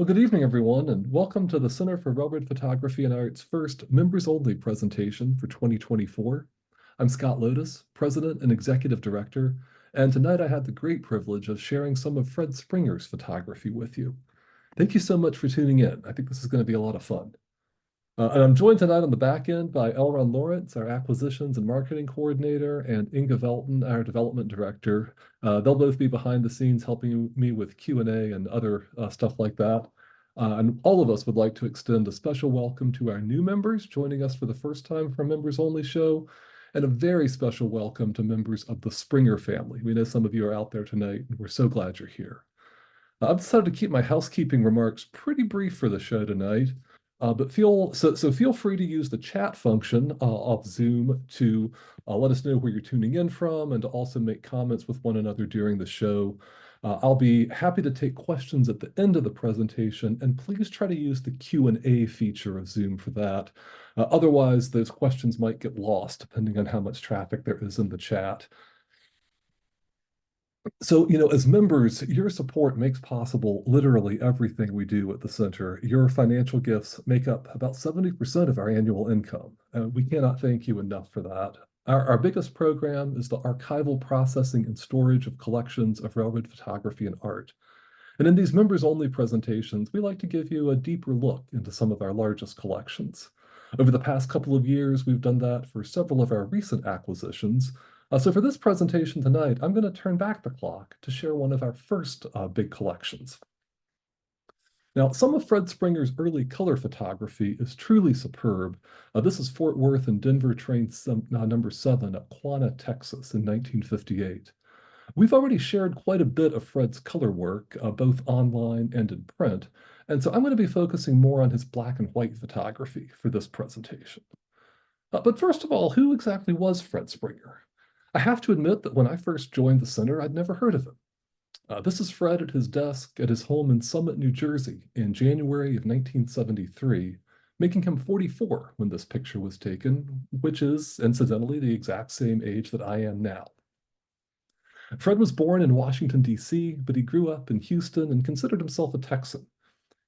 Well, good evening, everyone, and welcome to the Center for Railroad Photography and Art's first members-only presentation for 2024. I'm Scott Lothes, President and Executive Director, and tonight I had the great privilege of sharing some of Fred Springer's photography with you. Thank you so much for tuning in. I think this is going to be a lot of fun. And I'm joined tonight on the back end by Elron Lawrence, our Acquisitions and Marketing Coordinator, and Inga Velton, our Development Director. They'll both be behind the scenes helping me with Q&A and other stuff like that. And all of us would like to extend a special welcome to our new members joining us for the first time for a members-only show, and a very special welcome to members of the Springer family. We know some of you are out there tonight, and we're so glad you're here. I've decided to keep my housekeeping remarks pretty brief for the show tonight. But feel free to use the chat function of Zoom to let us know where you're tuning in from and to also make comments with one another during the show. I'll be happy to take questions at the end of the presentation, and please try to use the Q&A feature of Zoom for that. Otherwise, those questions might get lost depending on how much traffic there is in the chat. So, as members, your support makes possible literally everything we do at the center. Your financial gifts make up about 70% of our annual income. We cannot thank you enough for that. Our biggest program is the archival processing and storage of collections of railroad photography and art. And in these members-only presentations, we like to give you a deeper look into some of our largest collections. Over the past couple of years, we've done that for several of our recent acquisitions. So for this presentation tonight, I'm going to turn back the clock to share one of our first big collections. Now, some of Fred Springer's early color photography is truly superb. This is Fort Worth and Denver train number 7 at Quanah, Texas in 1958. We've already shared quite a bit of Fred's color work, both online and in print, and so I'm going to be focusing more on his black and white photography for this presentation. But first of all, who exactly was Fred Springer? I have to admit that when I first joined the center, I'd never heard of him. This is Fred at his desk at his home in Summit, New Jersey in January of 1973, making him 44 when this picture was taken, which is, incidentally, the exact same age that I am now. Fred was born in Washington, D.C., but he grew up in Houston and considered himself a Texan.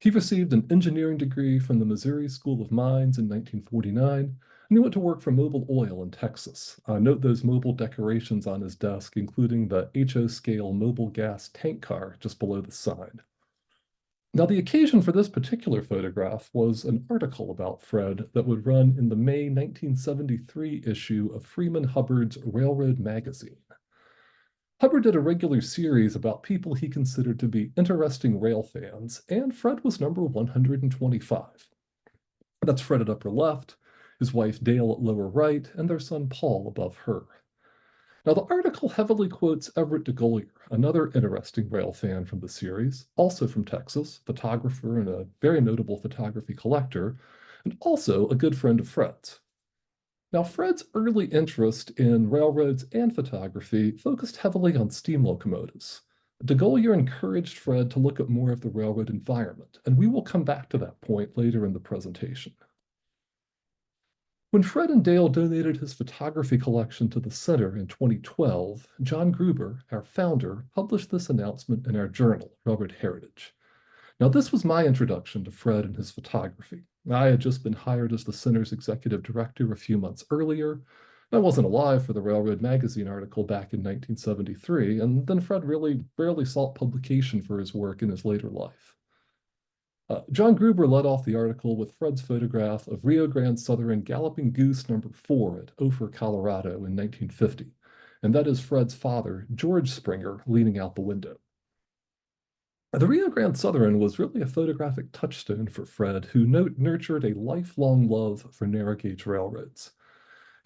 He received an engineering degree from the Missouri School of Mines in 1949, and he went to work for Mobil Oil in Texas. Note those Mobil decorations on his desk, including the HO scale Mobil gas tank car just below the sign. Now, the occasion for this particular photograph was an article about Fred that would run in the May 1973 issue of Freeman Hubbard's Railroad magazine. Hubbard did a regular series about people he considered to be interesting rail fans, and Fred was number 125. That's Fred at upper left, his wife Dale at lower right, and their son Paul above her. Now, the article heavily quotes Everett DeGolyer, another interesting rail fan from the series, also from Texas, photographer and a very notable photography collector, and also a good friend of Fred's. Now, Fred's early interest in railroads and photography focused heavily on steam locomotives. DeGolyer encouraged Fred to look at more of the railroad environment, and we will come back to that point later in the presentation. When Fred and Dale donated his photography collection to the center in 2012, John Gruber, our founder, published this announcement in our journal, Railroad Heritage. Now, this was my introduction to Fred and his photography. I had just been hired as the center's executive director a few months earlier. I wasn't alive for the Railroad magazine article back in 1973, and then Fred really rarely sought publication for his work in his later life. John Gruber led off the article with Fred's photograph of Rio Grande Southern Galloping Goose number 4 at Ophir, Colorado in 1950, and that is Fred's father, George Springer, leaning out the window. The Rio Grande Southern was really a photographic touchstone for Fred, who nurtured a lifelong love for narrow gauge railroads.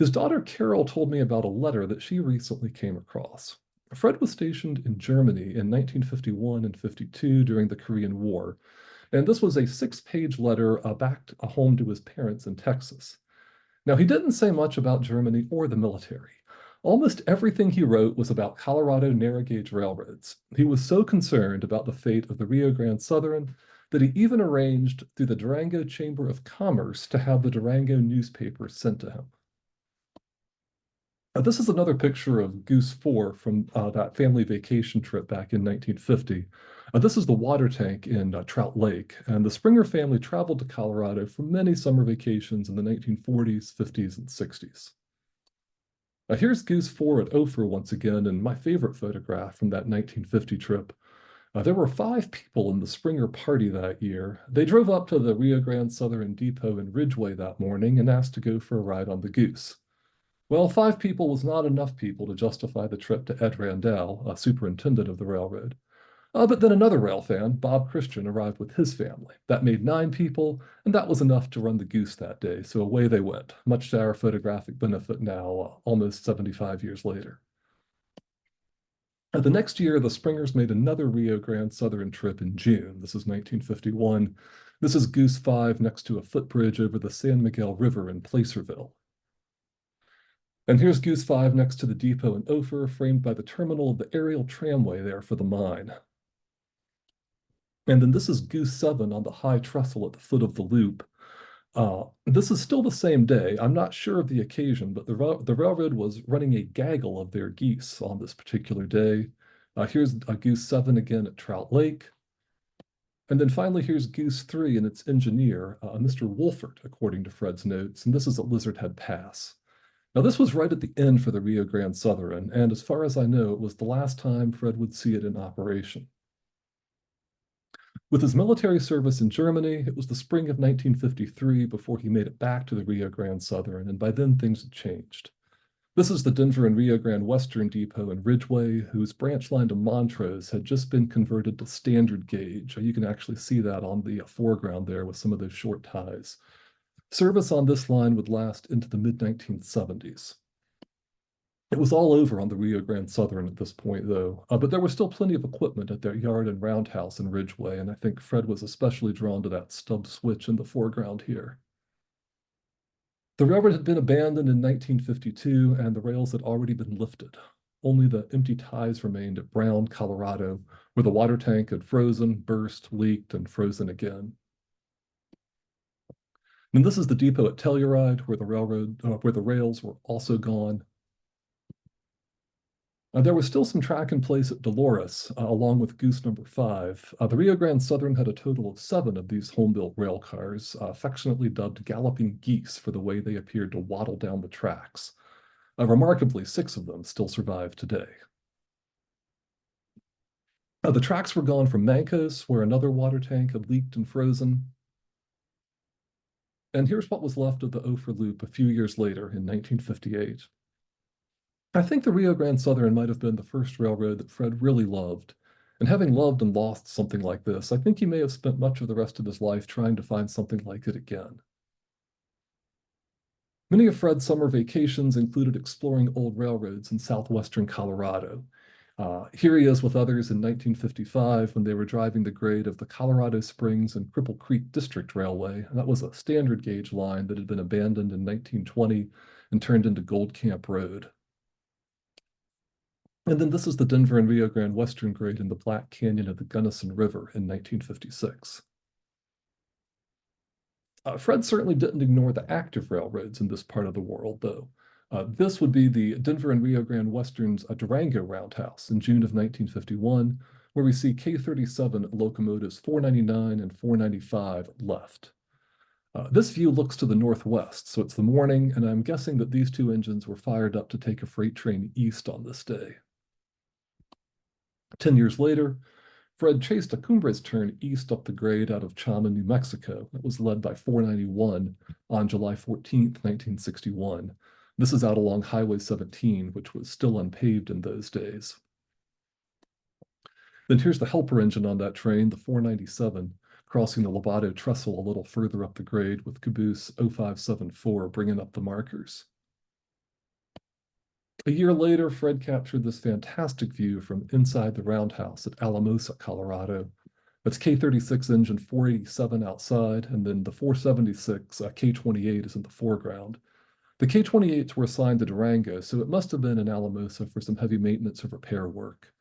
His daughter Carol told me about a letter that she recently came across. Fred was stationed in Germany in 1951 and 52 during the Korean War, and this was a 6-page letter back home to his parents in Texas. Now, he didn't say much about Germany or the military. Almost everything he wrote was about Colorado narrow gauge railroads. He was so concerned about the fate of the Rio Grande Southern that he even arranged through the Durango Chamber of Commerce to have the Durango newspaper sent to him. This is another picture of Goose 4 from that family vacation trip back in 1950. This is the water tank in Trout Lake, and the Springer family traveled to Colorado for many summer vacations in the 1940s, 50s, and 60s. Here's Goose 4 at Ophir once again, and my favorite photograph from that 1950 trip. There were 5 people in the Springer party that year. They drove up to the Rio Grande Southern Depot in Ridgeway that morning and asked to go for a ride on the Goose. Well, 5 people was not enough people to justify the trip to Ed Randell, superintendent of the railroad. But then another rail fan, Bob Christian, arrived with his family. That made 9 people, and that was enough to run the Goose that day. So away they went, much to our photographic benefit now, almost 75 years later. The next year, the Springers made another Rio Grande Southern trip in June. This is 1951. This is Goose 5 next to a footbridge over the San Miguel River in Placerville. And here's Goose 5 next to the depot in Ophir, framed by the terminal of the aerial tramway there for the mine. And then this is Goose 7 on the high trestle at the foot of the loop. This is still the same day. I'm not sure of the occasion, but the railroad was running a gaggle of their geese on this particular day. Here's Goose 7 again at Trout Lake. And then finally, here's Goose 3 and its engineer, Mr. Wolfert, according to Fred's notes, and this is at Lizard Head Pass. Now, this was right at the end for the Rio Grande Southern, and as far as I know, it was the last time Fred would see it in operation. With his military service in Germany, it was the spring of 1953 before he made it back to the Rio Grande Southern, and by then things had changed. This is the Denver and Rio Grande Western Depot in Ridgeway, whose branch line to Montrose had just been converted to standard gauge. You can actually see that on the foreground there with some of those short ties. Service on this line would last into the mid-1970s. It was all over on the Rio Grande Southern at this point, though, but there was still plenty of equipment at their yard and roundhouse in Ridgeway, and I think Fred was especially drawn to that stub switch in the foreground here. The railroad had been abandoned in 1952, and the rails had already been lifted. Only the empty ties remained at Brown, Colorado, where the water tank had frozen, burst, leaked, and frozen again. And this is the depot at Telluride, where the rails were also gone. There was still some track in place at Dolores, along with Goose number 5. The Rio Grande Southern had a total of 7 of these home-built rail cars, affectionately dubbed galloping geese for the way they appeared to waddle down the tracks. Remarkably, 6 of them still survive today. The tracks were gone from Mancos, where another water tank had leaked and frozen. And here's what was left of the Ophir Loop a few years later in 1958. I think the Rio Grande Southern might have been the first railroad that Fred really loved. And having loved and lost something like this, I think he may have spent much of the rest of his life trying to find something like it again. Many of Fred's summer vacations included exploring old railroads in southwestern Colorado. Here he is with others in 1955 when they were driving the grade of the Colorado Springs and Cripple Creek District Railway. And that was a standard gauge line that had been abandoned in 1920 and turned into Gold Camp Road. And then this is the Denver and Rio Grande Western grade in the Black Canyon of the Gunnison River in 1956. Fred certainly didn't ignore the active railroads in this part of the world, though. This would be the Denver and Rio Grande Western's Durango Roundhouse in June of 1951, where we see K-37 locomotives 499 and 495 left. This view looks to the northwest, so it's the morning, and I'm guessing that these 2 engines were fired up to take a freight train east on this day. 10 years later, Fred chased a Cumbres turn east up the grade out of Chama, New Mexico. That was led by 491 on July 14th, 1961. This is out along Highway 17, which was still unpaved in those days. Then here's the helper engine on that train, the 497, crossing the Lobato Trestle a little further up the grade with caboose 0574 bringing up the markers. A year later, Fred captured this fantastic view from inside the roundhouse at Alamosa, Colorado. That's K-36 engine 487 outside, and then the 476 K-28 is in the foreground. The K-28s were assigned to Durango, so it must have been in Alamosa for some heavy maintenance or repair work.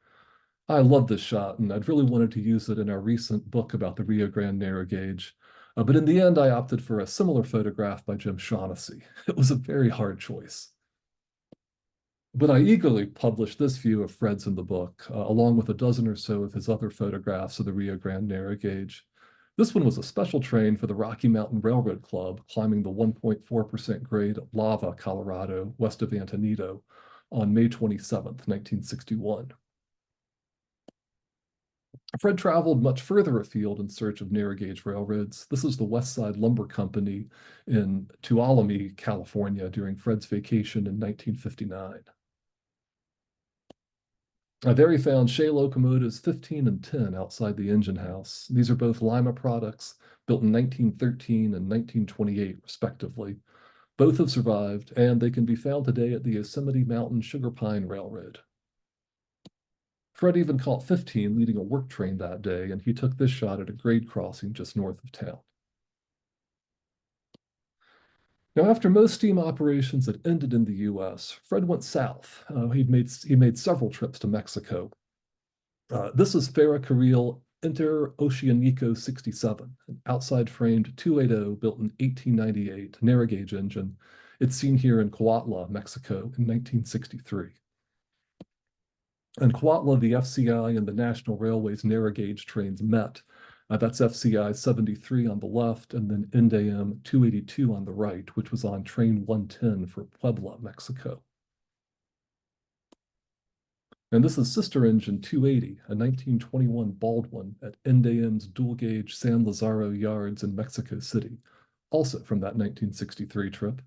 I love this shot, and I'd really wanted to use it in our recent book about the Rio Grande narrow gauge. But in the end, I opted for a similar photograph by Jim Shaughnessy. It was a very hard choice. But I eagerly published this view of Fred's in the book, along with a dozen or so of his other photographs of the Rio Grande narrow gauge. This one was a special train for the Rocky Mountain Railroad Club, climbing the 1.4% grade lava Colorado west of Antonito on May 27th, 1961. Fred traveled much further afield in search of narrow gauge railroads. This is the West Side Lumber Company in Tuolumne, California, during Fred's vacation in 1959. There he found Shea locomotives 15 and 10 outside the engine house. These are both Lima products, built in 1913 and 1928, respectively. Both have survived, and they can be found today at the Yosemite Mountain Sugar Pine Railroad. Fred even caught 15 leading a work train that day, and he took this shot at a grade crossing just north of town. Now, after most steam operations had ended in the U.S., Fred went south. He made several trips to Mexico. This is Ferrocarril Interoceanico 67, an outside framed 280 built in 1898, narrow gauge engine. It's seen here in Coautla, Mexico in 1963. In Coautla, the FCI and the National Railways narrow gauge trains met. That's FCI 73 on the left, and then NDAM 282 on the right, which was on train 110 for Puebla, Mexico. And this is sister engine 280, a 1921 Baldwin at NDAM's dual gauge San Lazaro yards in Mexico City, also from that 1963 trip.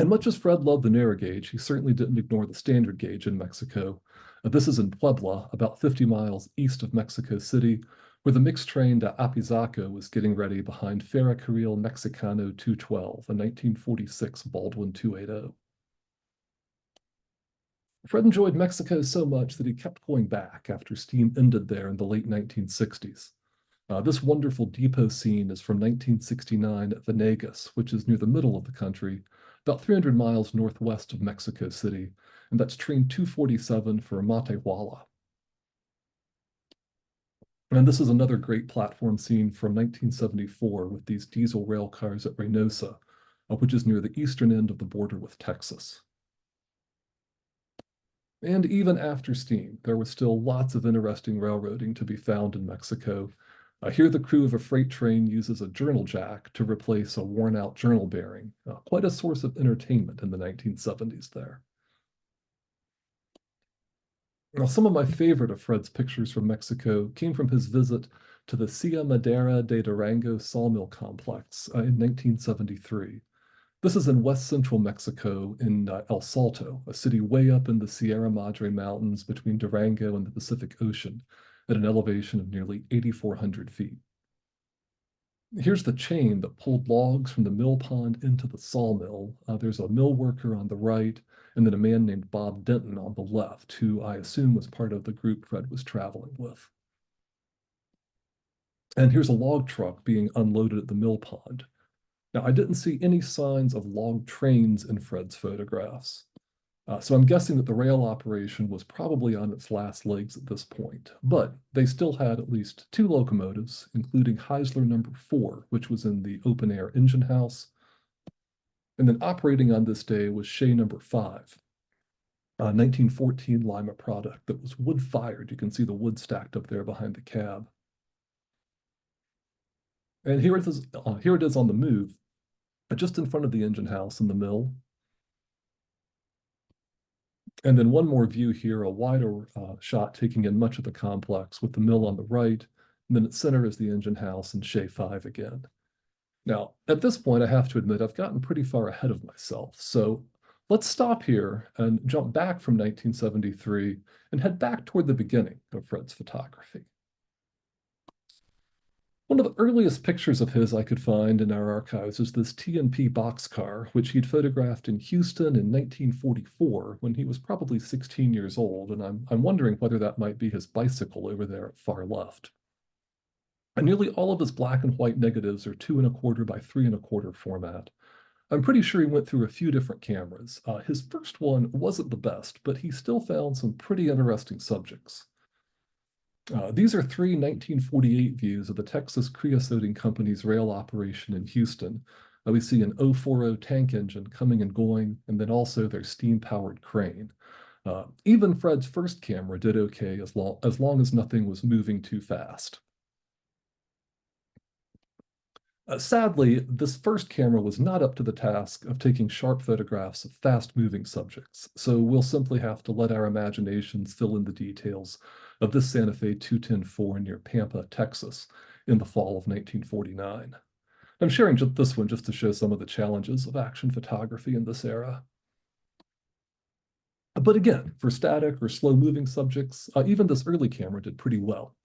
And much as Fred loved the narrow gauge, he certainly didn't ignore the standard gauge in Mexico. This is in Puebla, about 50 miles east of Mexico City, where the mixed train to Apizaco was getting ready behind Ferrocarril Mexicano 212, a 1946 Baldwin 280. Fred enjoyed Mexico so much that he kept going back after steam ended there in the late 1960s. This wonderful depot scene is from 1969 at Venegas, which is near the middle of the country, about 300 miles northwest of Mexico City, and that's train 247 for Matehuala. And this is another great platform scene from 1974 with these diesel rail cars at Reynosa, which is near the eastern end of the border with Texas. And even after steam, there was still lots of interesting railroading to be found in Mexico. Here, the crew of a freight train uses a journal jack to replace a worn-out journal bearing. Quite a source of entertainment in the 1970s there. Now, some of my favorite of Fred's pictures from Mexico came from his visit to the Silla Madera de Durango sawmill complex in 1973. This is in west central Mexico in El Salto, a city way up in the Sierra Madre Mountains between Durango and the Pacific Ocean at an elevation of nearly 8,400 feet. Here's the chain that pulled logs from the mill pond into the sawmill. There's a mill worker on the right, and then a man named Bob Denton on the left, who I assume was part of the group Fred was traveling with. And here's a log truck being unloaded at the mill pond. Now, I didn't see any signs of log trains in Fred's photographs. So I'm guessing that the rail operation was probably on its last legs at this point, but they still had at least 2 locomotives, including Heisler number 4, which was in the open air engine house. And then operating on this day was Shea number 5, a 1914 Lima product that was wood fired. You can see the wood stacked up there behind the cab. And here it is on the move, just in front of the engine house in the mill. And then one more view here, a wider shot taking in much of the complex with the mill on the right, and then at center is the engine house and Shea 5 again. Now, at this point, I have to admit I've gotten pretty far ahead of myself. So let's stop here and jump back from 1973 and head back toward the beginning of Fred's photography. One of the earliest pictures of his I could find in our archives is this T&P boxcar, which he'd photographed in Houston in 1944 when he was probably 16 years old, and I'm wondering whether that might be his bicycle over there at far left. And nearly all of his black and white negatives are 2¼ by 3¼ format. I'm pretty sure he went through a few different cameras. His first one wasn't the best, but he still found some pretty interesting subjects. These are 3 1948 views of the Texas Creosoting Company's rail operation in Houston. We see an 040 tank engine coming and going, and then also their steam-powered crane. Even Fred's first camera did okay as long as nothing was moving too fast. Sadly, this first camera was not up to the task of taking sharp photographs of fast-moving subjects, so we'll simply have to let our imaginations fill in the details of this Santa Fe 210-4 near Pampa, Texas, in the fall of 1949. I'm sharing this one just to show some of the challenges of action photography in this era. But again, for static or slow-moving subjects, even this early camera did pretty well.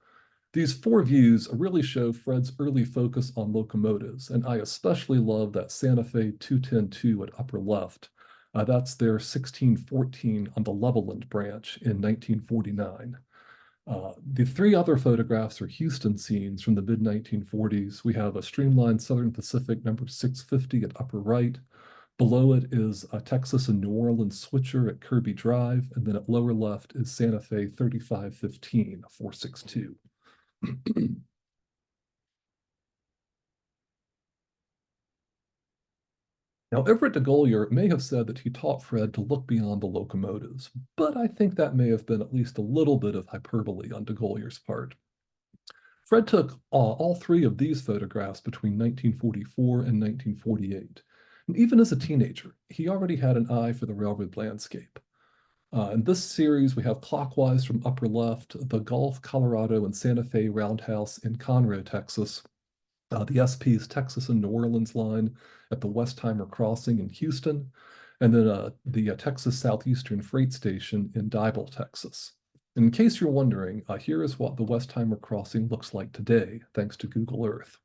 These four views really show Fred's early focus on locomotives, and I especially love that Santa Fe 210-2 at upper left. That's their 1614 on the Levelland branch in 1949. The three other photographs are Houston scenes from the mid-1940s. We have a streamlined Southern Pacific number 650 at upper right. Below it is a Texas and New Orleans switcher at Kirby Drive, and then at lower left is Santa Fe 3515, 462. Now, Everett de Golyer may have said that he taught Fred to look beyond the locomotives, but I think that may have been at least a little bit of hyperbole on de Golyer's part. Fred took all three of these photographs between 1944 and 1948. And even as a teenager, he already had an eye for the railroad landscape. In this series, we have clockwise from upper left, the Gulf, Colorado, and Santa Fe Roundhouse in Conroe, Texas, the SP's Texas and New Orleans line at the Westheimer Crossing in Houston, and then the Texas Southeastern Freight Station in Diebel, Texas. In case you're wondering, here is what the Westheimer Crossing looks like today, thanks to Google Earth.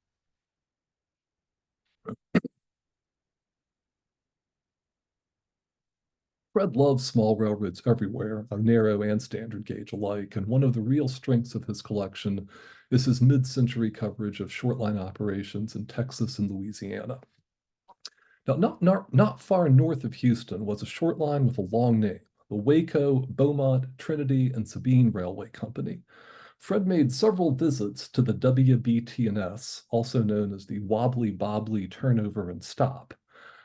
Fred loves small railroads everywhere, narrow and standard gauge alike, and one of the real strengths of his collection is his mid-century coverage of short-line operations in Texas and Louisiana. Now, not far north of Houston was a short line with a long name, the Waco, Beaumont, Trinity, and Sabine Railway Company. Fred made several visits to the WBT&S, also known as the Wobbly Bobbly Turnover and Stop.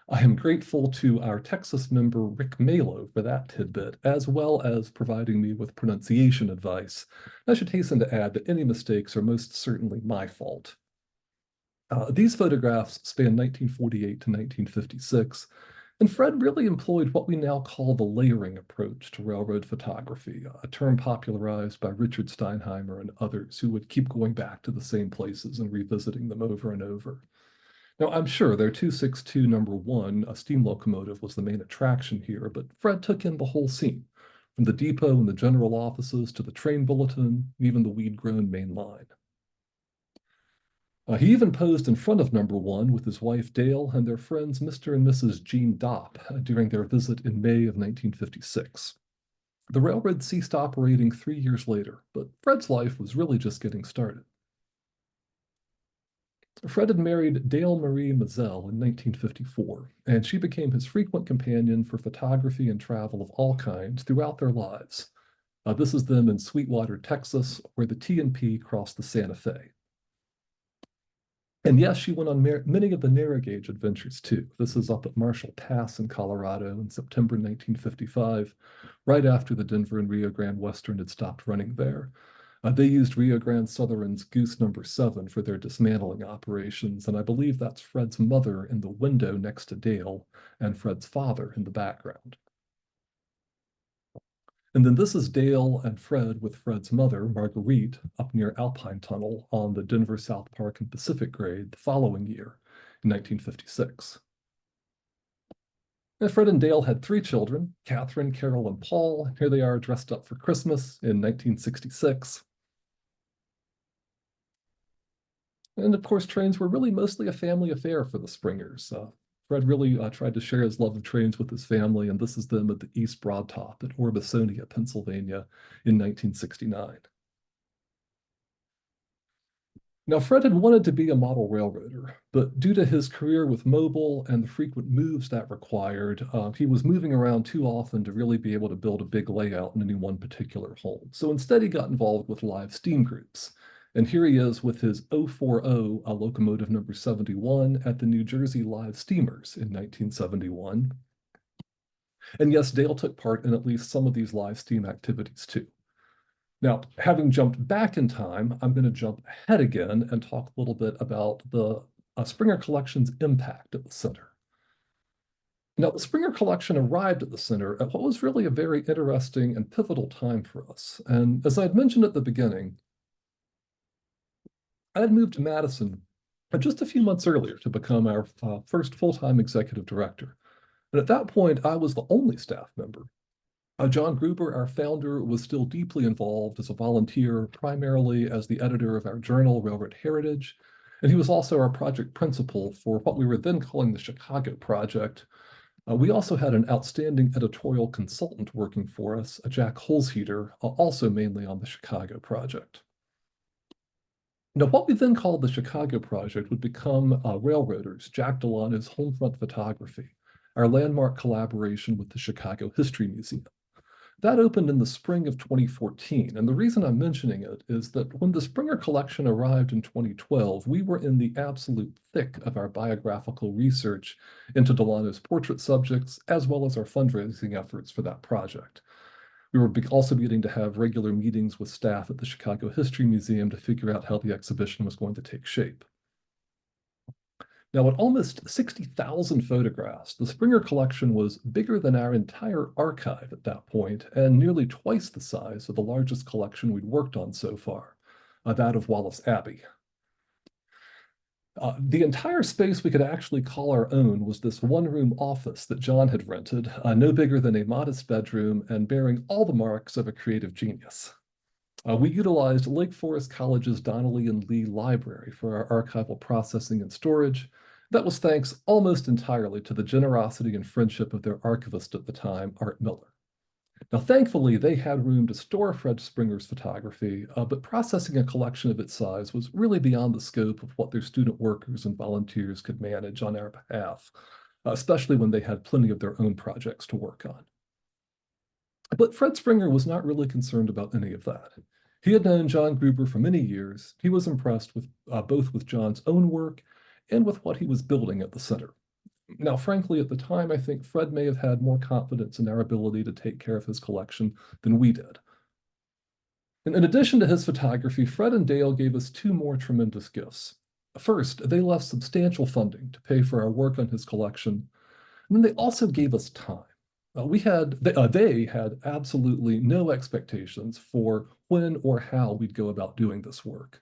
I am grateful to our Texas member Rick Malo for that tidbit, as well as providing me with pronunciation advice. I should hasten to add that any mistakes are most certainly my fault. These photographs span 1948 to 1956, and Fred really employed what we now call the layering approach to railroad photography, a term popularized by Richard Steinheimer and others who would keep going back to the same places and revisiting them over and over. Now, I'm sure their 262 number one, a steam locomotive, was the main attraction here, but Fred took in the whole scene, from the depot and the general offices to the train bulletin, even the weed-grown main line. He even posed in front of number one with his wife Dale and their friends Mr. and Mrs. Jean Dopp during their visit in May of 1956. The railroad ceased operating 3 years later, but Fred's life was really just getting started. Fred had married Dale Marie Mazel in 1954, and she became his frequent companion for photography and travel of all kinds throughout their lives. This is them in Sweetwater, Texas, where the T&P crossed the Santa Fe. And yes, she went on many of the narrow gauge adventures too. This is up at Marshall Pass in Colorado in September 1955, right after the Denver and Rio Grande Western had stopped running there. They used Rio Grande Southern's Goose number 7 for their dismantling operations, and I believe that's Fred's mother in the window next to Dale and Fred's father in the background. And then this is Dale and Fred with Fred's mother, Marguerite, up near Alpine Tunnel on the Denver South Park and Pacific grade the following year, in 1956. And Fred and Dale had 3 children, Catherine, Carol, and Paul. Here they are dressed up for Christmas in 1966. And of course, trains were really mostly a family affair for the Springers. Fred really tried to share his love of trains with his family, and this is them at the East Broad Top at Orbisonia, Pennsylvania in 1969. Now, Fred had wanted to be a model railroader, but due to his career with Mobil and the frequent moves that required, he was moving around too often to really be able to build a big layout in any one particular home. So instead, he got involved with live steam groups. And here he is with his 040 locomotive number 71 at the New Jersey Live Steamers in 1971. And yes, Dale took part in at least some of these live steam activities too. Now, having jumped back in time, I'm going to jump ahead again and talk a little bit about the Springer Collection's impact at the center. Now, the Springer Collection arrived at the center at what was really a very interesting and pivotal time for us. And as I had mentioned at the beginning, I had moved to Madison just a few months earlier to become our first full-time executive director. And at that point, I was the only staff member. John Gruber, our founder, was still deeply involved as a volunteer, primarily as the editor of our journal, Railroad Heritage. And he was also our project principal for what we were then calling the Chicago Project. We also had an outstanding editorial consultant working for us, Jack Holzheater, also mainly on the Chicago Project. Now, what we then called the Chicago Project would become Railroaders, Jack Delano's Homefront Photography, our landmark collaboration with the Chicago History Museum. That opened in the spring of 2014, and the reason I'm mentioning it is that when the Springer Collection arrived in 2012, we were in the absolute thick of our biographical research into Delano's portrait subjects, as well as our fundraising efforts for that project. We were also beginning to have regular meetings with staff at the Chicago History Museum to figure out how the exhibition was going to take shape. Now, at almost 60,000 photographs, the Springer Collection was bigger than our entire archive at that point, and nearly twice the size of the largest collection we'd worked on so far, that of Wallace Abbey. The entire space we could actually call our own was this one-room office that John had rented, no bigger than a modest bedroom and bearing all the marks of a creative genius. We utilized Lake Forest College's Donnelly and Lee Library for our archival processing and storage. That was thanks almost entirely to the generosity and friendship of their archivist at the time, Art Miller. Now, thankfully, they had room to store Fred Springer's photography, but processing a collection of its size was really beyond the scope of what their student workers and volunteers could manage on our behalf, especially when they had plenty of their own projects to work on. But Fred Springer was not really concerned about any of that. He had known John Gruber for many years. He was impressed with both with John's own work and with what he was building at the center. Now, frankly, at the time, I think Fred may have had more confidence in our ability to take care of his collection than we did. And in addition to his photography, Fred and Dale gave us two more tremendous gifts. First, they left substantial funding to pay for our work on his collection, and then they also gave us time. They had absolutely no expectations for when or how we'd go about doing this work.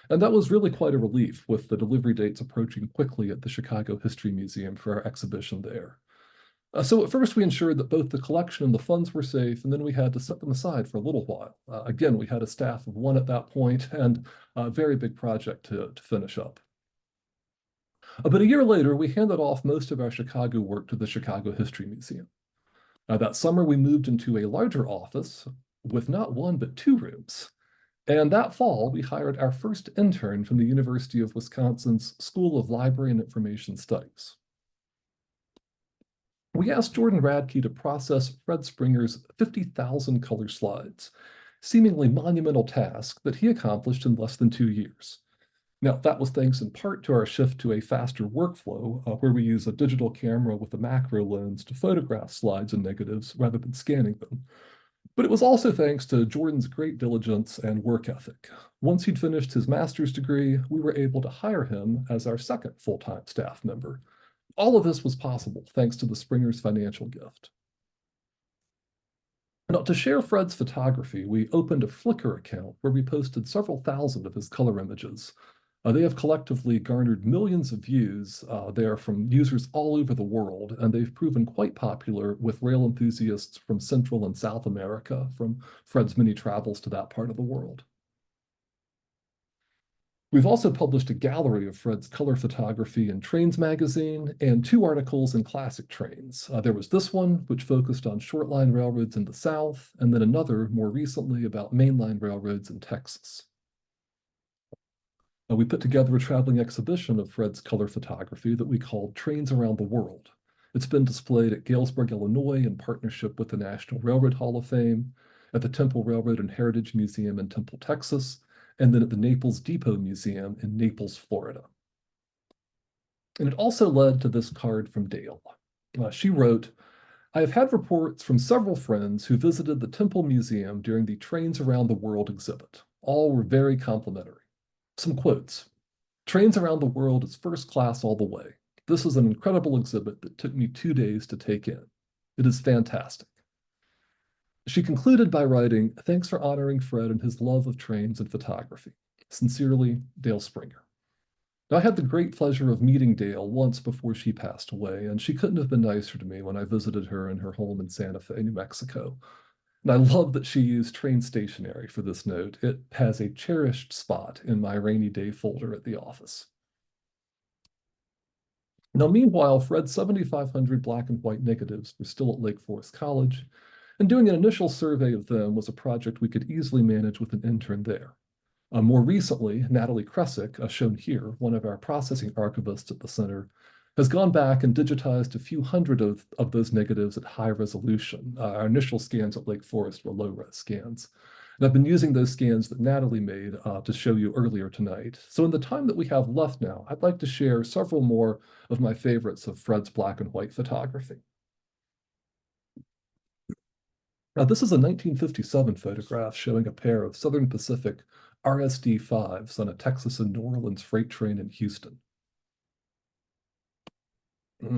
And that was really quite a relief with the delivery dates approaching quickly at the Chicago History Museum for our exhibition there. So at first we ensured that both the collection and the funds were safe, and then we had to set them aside for a little while. Again, we had a staff of one at that point and a very big project to finish up. But a year later, we handed off most of our Chicago work to the Chicago History Museum. That summer, we moved into a larger office with not one, but two rooms. And that fall, we hired our first intern from the University of Wisconsin's School of Library and Information Studies. We asked Jordan Radke to process Fred Springer's 50,000 color slides, seemingly monumental task that he accomplished in less than 2 years. Now, that was thanks in part to our shift to a faster workflow, where we use a digital camera with a macro lens to photograph slides and negatives rather than scanning them. But it was also thanks to Jordan's great diligence and work ethic. Once he'd finished his master's degree, we were able to hire him as our second full-time staff member. All of this was possible thanks to the Springer's financial gift. Now, to share Fred's photography, we opened a Flickr account where we posted several thousand of his color images. They have collectively garnered millions of views. They are from users all over the world, and they've proven quite popular with rail enthusiasts from Central and South America, from Fred's many travels to that part of the world. We've also published a gallery of Fred's color photography in Trains magazine and 2 articles in Classic Trains. There was this one, which focused on short-line railroads in the South, and then another more recently about mainline railroads in Texas. We put together a traveling exhibition of Fred's color photography that we called Trains Around the World. It's been displayed at Galesburg, Illinois in partnership with the National Railroad Hall of Fame, at the Temple Railroad and Heritage Museum in Temple, Texas, and then at the Naples Depot Museum in Naples, Florida. And it also led to this card from Dale. She wrote, I have had reports from several friends who visited the Temple Museum during the Trains Around the World exhibit. All were very complimentary. Some quotes. Trains Around the World is first class all the way. This is an incredible exhibit that took me 2 days to take in. It is fantastic. She concluded by writing, thanks for honoring Fred and his love of trains and photography. Sincerely, Dale Springer. Now, I had the great pleasure of meeting Dale once before she passed away, and she couldn't have been nicer to me when I visited her in her home in Santa Fe, New Mexico. And I love that she used train stationery for this note. It has a cherished spot in my rainy day folder at the office. Now, meanwhile, Fred's 7,500 black and white negatives were still at Lake Forest College, and doing an initial survey of them was a project we could easily manage with an intern there. More recently, Natalie Kresick, shown here, one of our processing archivists at the center, has gone back and digitized a few hundred of those negatives at high resolution. Our initial scans at Lake Forest were low-res scans. And I've been using those scans that Natalie made to show you earlier tonight. So in the time that we have left now, I'd like to share several more of my favorites of Fred's black and white photography. Now, this is a 1957 photograph showing a pair of Southern Pacific RSD-5s on a Texas and New Orleans freight train in Houston.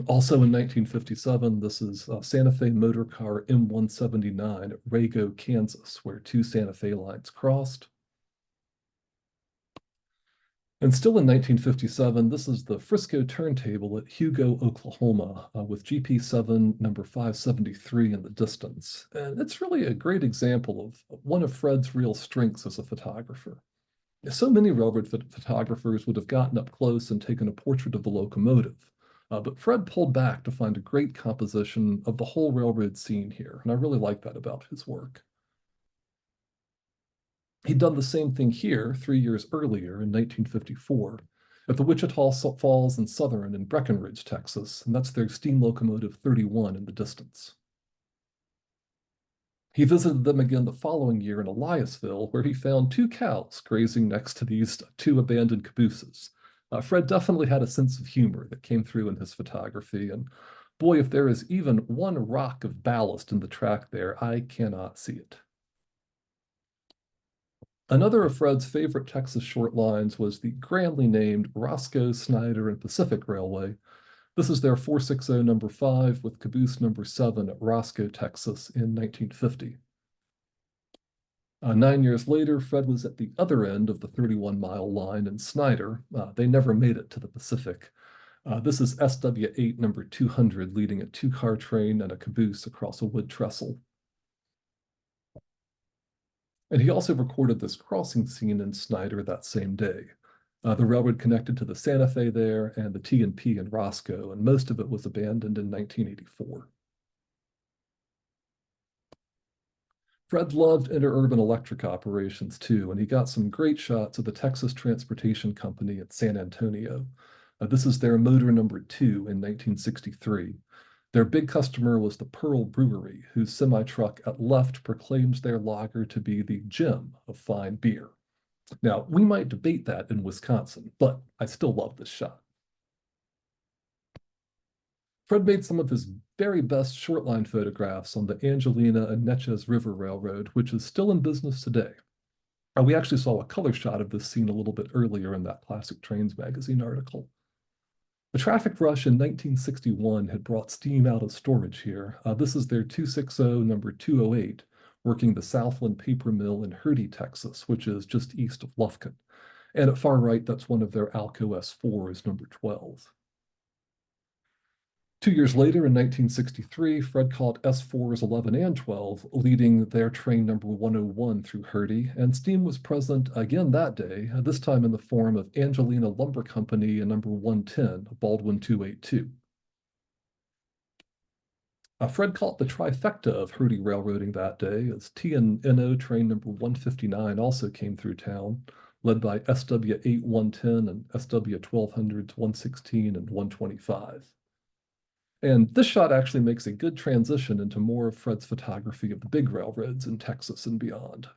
Also in 1957, this is a Santa Fe motor car M179 at Rago, Kansas, where two Santa Fe lines crossed. And still in 1957, this is the Frisco turntable at Hugo, Oklahoma, with GP7 number 573 in the distance. And it's really a great example of one of Fred's real strengths as a photographer. So many railroad photographers would have gotten up close and taken a portrait of the locomotive. But Fred pulled back to find a great composition of the whole railroad scene here, and I really like that about his work. He'd done the same thing here 3 years earlier in 1954 at the Wichita Falls and Southern in Breckenridge, Texas, and that's their steam locomotive 31 in the distance. He visited them again the following year in Eliasville, where he found two cows grazing next to these two abandoned cabooses. Fred definitely had a sense of humor that came through in his photography, and boy, if there is even one rock of ballast in the track there, I cannot see it. Another of Fred's favorite Texas short lines was the grandly named Roscoe, Snyder, and Pacific Railway. This is their 460 number 5 with caboose number 7 at Roscoe, Texas in 1950. 9 years later, Fred was at the other end of the 31-mile line in Snyder. They never made it to the Pacific. This is SW8 number 200 leading a two-car train and a caboose across a wood trestle. And he also recorded this crossing scene in Snyder that same day. The railroad connected to the Santa Fe there and the T&P in Roscoe, and most of it was abandoned in 1984. Fred loved interurban electric operations too, and he got some great shots of the Texas Transportation Company at San Antonio. This is their motor number 2 in 1963. Their big customer was the Pearl Brewery, whose semi-truck at left proclaims their lager to be the gem of fine beer. Now, we might debate that in Wisconsin, but I still love this shot. Fred made some of his very best short-line photographs on the Angelina and Neches River Railroad, which is still in business today. We actually saw a color shot of this scene a little bit earlier in that Classic Trains magazine article. The traffic rush in 1961 had brought steam out of storage here. This is their 260 number 208, working the Southland Paper Mill in Hurdy, Texas, which is just east of Lufkin. And at far right, that's one of their Alco S4s, number 12. 2 years later, in 1963, Fred caught S4s 11 and 12, leading their train number 101 through Hurdy, and steam was present again that day, this time in the form of Angelina Lumber Company and number 110, Baldwin 282. Fred caught the trifecta of Hurdy railroading that day, as T&NO train number 159 also came through town, led by SW8 110 and SW 1200s 116 and 125. And this shot actually makes a good transition into more of Fred's photography of the big railroads in Texas and beyond.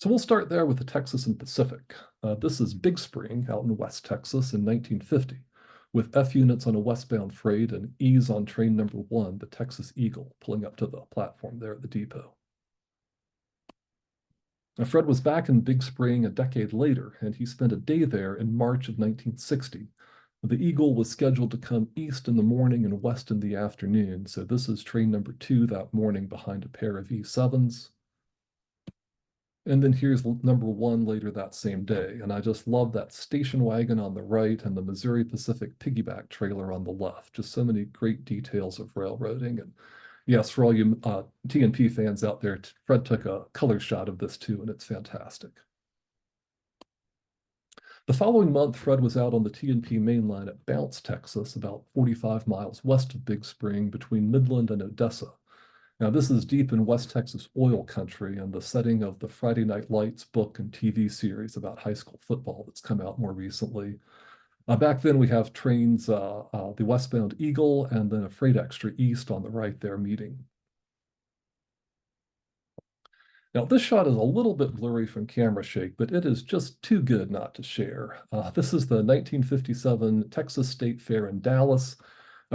So we'll start there with the Texas and Pacific. This is Big Spring out in West Texas in 1950, with F units on a westbound freight and E's on train number 1, the Texas Eagle, pulling up to the platform there at the depot. Now, Fred was back in Big Spring a decade later, and he spent a day there in March of 1960. The Eagle was scheduled to come east in the morning and west in the afternoon, so this is train number 2 that morning behind a pair of E7s. And then here's number 1 later that same day. And I just love that station wagon on the right and the Missouri Pacific piggyback trailer on the left. Just so many great details of railroading. And yes, for all you T&P fans out there, Fred took a color shot of this too, and it's fantastic. The following month, Fred was out on the T&P main line at Bounce, Texas, about 45 miles west of Big Spring between Midland and Odessa. Now, this is deep in West Texas oil country and the setting of the Friday Night Lights book and TV series about high school football that's come out more recently. Back then, we have trains, the westbound Eagle, and then a freight extra east on the right there meeting. Now, this shot is a little bit blurry from camera shake, but it is just too good not to share. This is the 1957 Texas State Fair in Dallas,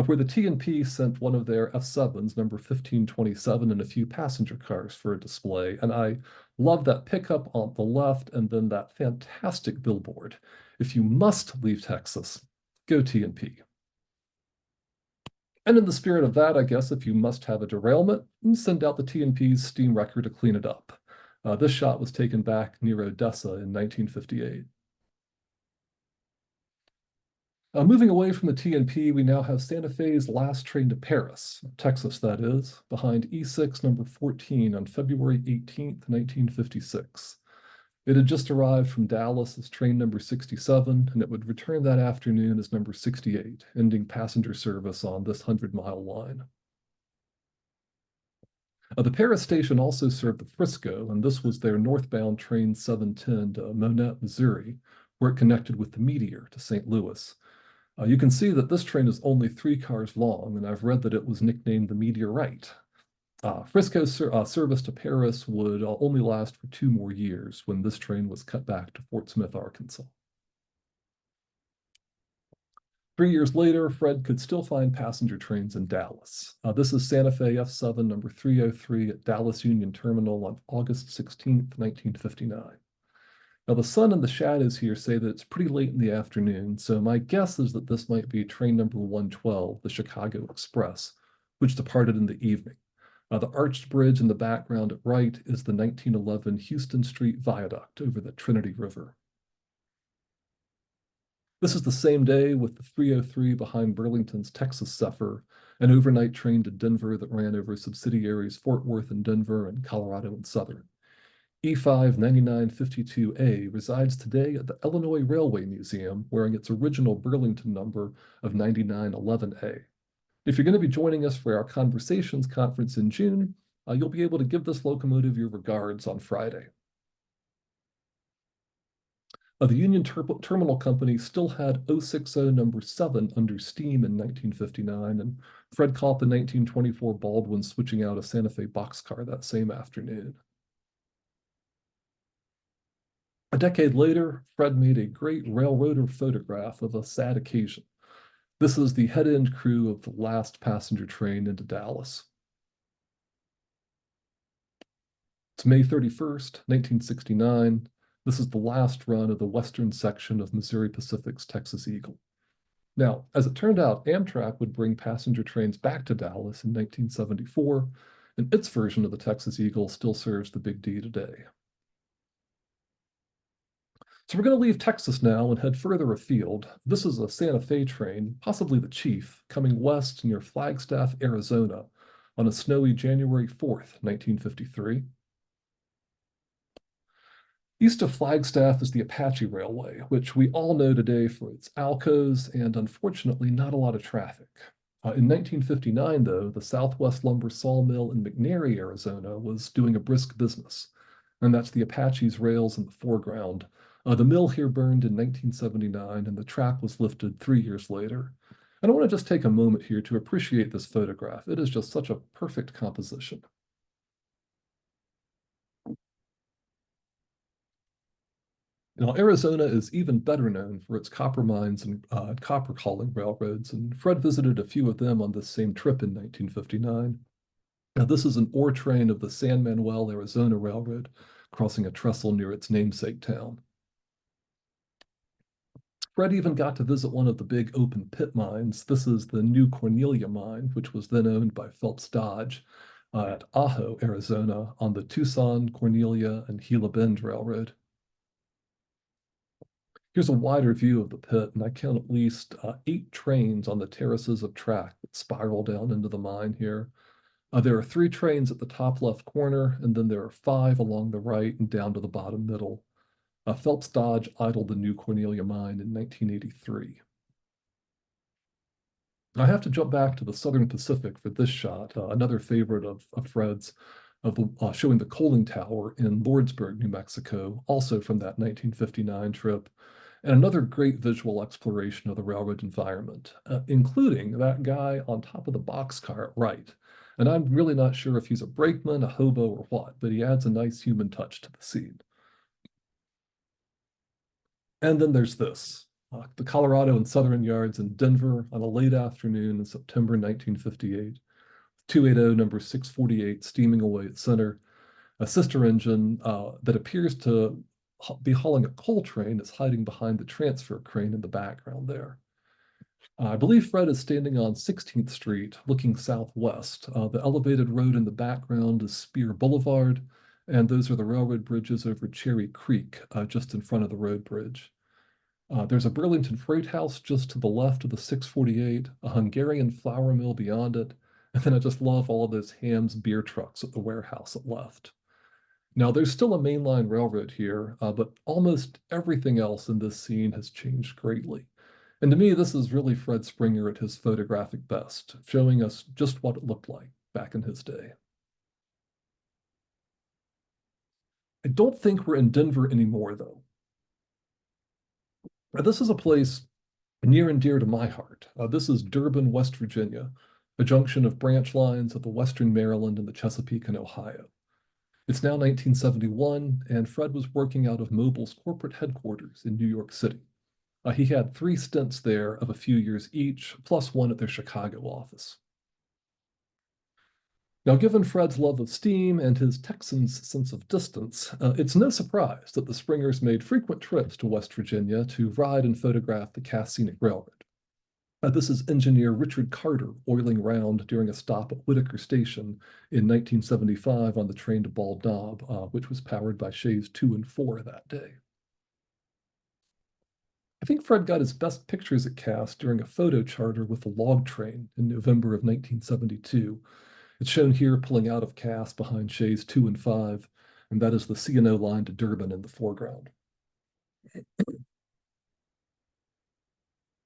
where the T&P sent one of their F7s, number 1527, and a few passenger cars for a display. And I love that pickup on the left and then that fantastic billboard. If you must leave Texas, go T&P. And in the spirit of that, I guess if you must have a derailment, send out the T&P's steam wrecker to clean it up. This shot was taken back near Odessa in 1958. Moving away from the T&P, we now have Santa Fe's last train to Paris, Texas that is, behind E6 number 14 on February 18th, 1956. It had just arrived from Dallas as train number 67, and it would return that afternoon as number 68, ending passenger service on this 100-mile line. The Paris station also served the Frisco, and this was their northbound train 710 to Monette, Missouri, where it connected with the Meteor to St. Louis. You can see that this train is only 3 cars long, and I've read that it was nicknamed the Meteorite. Frisco's service to Paris would only last for 2 more years when this train was cut back to Fort Smith, Arkansas. 3 years later, Fred could still find passenger trains in Dallas. This is Santa Fe F7 number 303 at Dallas Union Terminal on August 16th, 1959. Now, the sun and the shadows here say that it's pretty late in the afternoon, so my guess is that this might be train number 112, the Chicago Express, which departed in the evening. The arched bridge in the background at right is the 1911 Houston Street Viaduct over the Trinity River. This is the same day with the 303 behind Burlington's Texas Zephyr, an overnight train to Denver that ran over subsidiaries Fort Worth and Denver and Colorado and Southern. E5 9952A resides today at the Illinois Railway Museum, wearing its original Burlington number of 9911A. If you're going to be joining us for our Conversations Conference in June, you'll be able to give this locomotive your regards on Friday. The Union Terminal Company still had 060 number 7 under steam in 1959, and Fred caught the 1924 Baldwin switching out a Santa Fe boxcar that same afternoon. A decade later, Fred made a great railroader photograph of a sad occasion. This is the head-end crew of the last passenger train into Dallas. It's May 31st, 1969. This is the last run of the western section of Missouri Pacific's Texas Eagle. Now, as it turned out, Amtrak would bring passenger trains back to Dallas in 1974, and its version of the Texas Eagle still serves the Big D today. So we're going to leave Texas now and head further afield. This is a Santa Fe train, possibly the Chief, coming west near Flagstaff, Arizona, on a snowy January 4th, 1953. East of Flagstaff is the Apache Railway, which we all know today for its Alcos and unfortunately not a lot of traffic. In 1959, though, the Southwest Lumber Sawmill in McNairy, Arizona, was doing a brisk business, and that's the Apache's rails in the foreground. The mill here burned in 1979, and the track was lifted 3 years later. And I want to just take a moment here to appreciate this photograph. It is just such a perfect composition. Now, Arizona is even better known for its copper mines and copper hauling railroads, and Fred visited a few of them on this same trip in 1959. Now, this is an ore train of the San Manuel, Arizona Railroad, crossing a trestle near its namesake town. Fred even got to visit one of the big open pit mines. This is the New Cornelia mine, which was then owned by Phelps Dodge at Ajo, Arizona, on the Tucson, Cornelia, and Gila Bend Railroad. Here's a wider view of the pit, and I count at least 8 trains on the terraces of track that spiral down into the mine here. There are 3 trains at the top left corner, and then there are 5 along the right and down to the bottom middle. Phelps Dodge idled the New Cornelia mine in 1983. I have to jump back to the Southern Pacific for this shot, another favorite of Fred's, showing the coaling tower in Lordsburg, New Mexico, also from that 1959 trip, and another great visual exploration of the railroad environment, including that guy on top of the boxcar at right. And I'm really not sure if he's a brakeman, a hobo, or what, but he adds a nice human touch to the scene. And then there's this, the Colorado and Southern Yards in Denver on a late afternoon in September 1958. 280 number 648 steaming away at center. A sister engine that appears to be hauling a coal train is hiding behind the transfer crane in the background there. I believe Fred is standing on 16th Street looking southwest. The elevated road in the background is Spear Boulevard, and those are the railroad bridges over Cherry Creek, just in front of the road bridge. There's a Burlington freight house just to the left of the 648, a Hungarian flour mill beyond it, and then I just love all of those Ham's beer trucks at the warehouse at left. Now, there's still a mainline railroad here, but almost everything else in this scene has changed greatly. And to me, this is really Fred Springer at his photographic best, showing us just what it looked like back in his day. I don't think we're in Denver anymore, though. This is a place near and dear to my heart. This is Durbin, West Virginia, a junction of branch lines of the Western Maryland and the Chesapeake and Ohio. It's now 1971, and Fred was working out of Mobil's corporate headquarters in New York City. He had 3 stints there of a few years each, plus one at their Chicago office. Now, given Fred's love of steam and his Texan's sense of distance, it's no surprise that the Springers made frequent trips to West Virginia to ride and photograph the Cass Scenic Railroad. This is engineer Richard Carter oiling round during a stop at Whitaker Station in 1975 on the train to Bald Knob, which was powered by Shays 2 and 4 that day. I think Fred got his best pictures at Cass during a photo charter with the log train in November of 1972. It's shown here pulling out of Cass behind Shays 2 and 5, and that is the C&O line to Durbin in the foreground.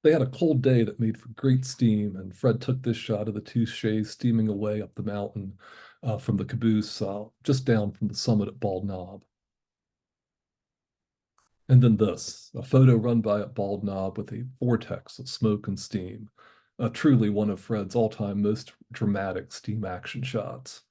They had a cold day that made for great steam, and Fred took this shot of the 2 Shays steaming away up the mountain from the caboose, just down from the summit at Bald Knob. And then this, a photo run by at Bald Knob with a vortex of smoke and steam. Truly one of Fred's all-time most dramatic steam action shots.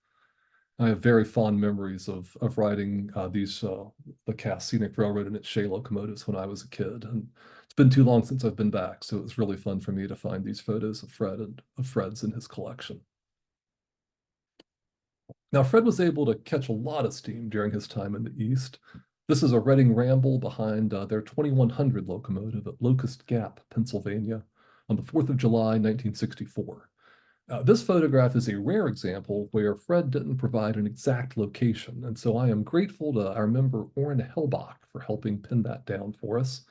I have very fond memories of riding the Cass Scenic Railroad and its Shay locomotives when I was a kid. And it's been too long since I've been back, so it was really fun for me to find these photos of Fred and of Fred's in his collection. Now, Fred was able to catch a lot of steam during his time in the East. This is a Reading Ramble behind their 2100 locomotive at Locust Gap, Pennsylvania, on the 4th of July, 1964. This photograph is a rare example where Fred didn't provide an exact location, and so I am grateful to our member Orrin Hellbach for helping pin that down for us.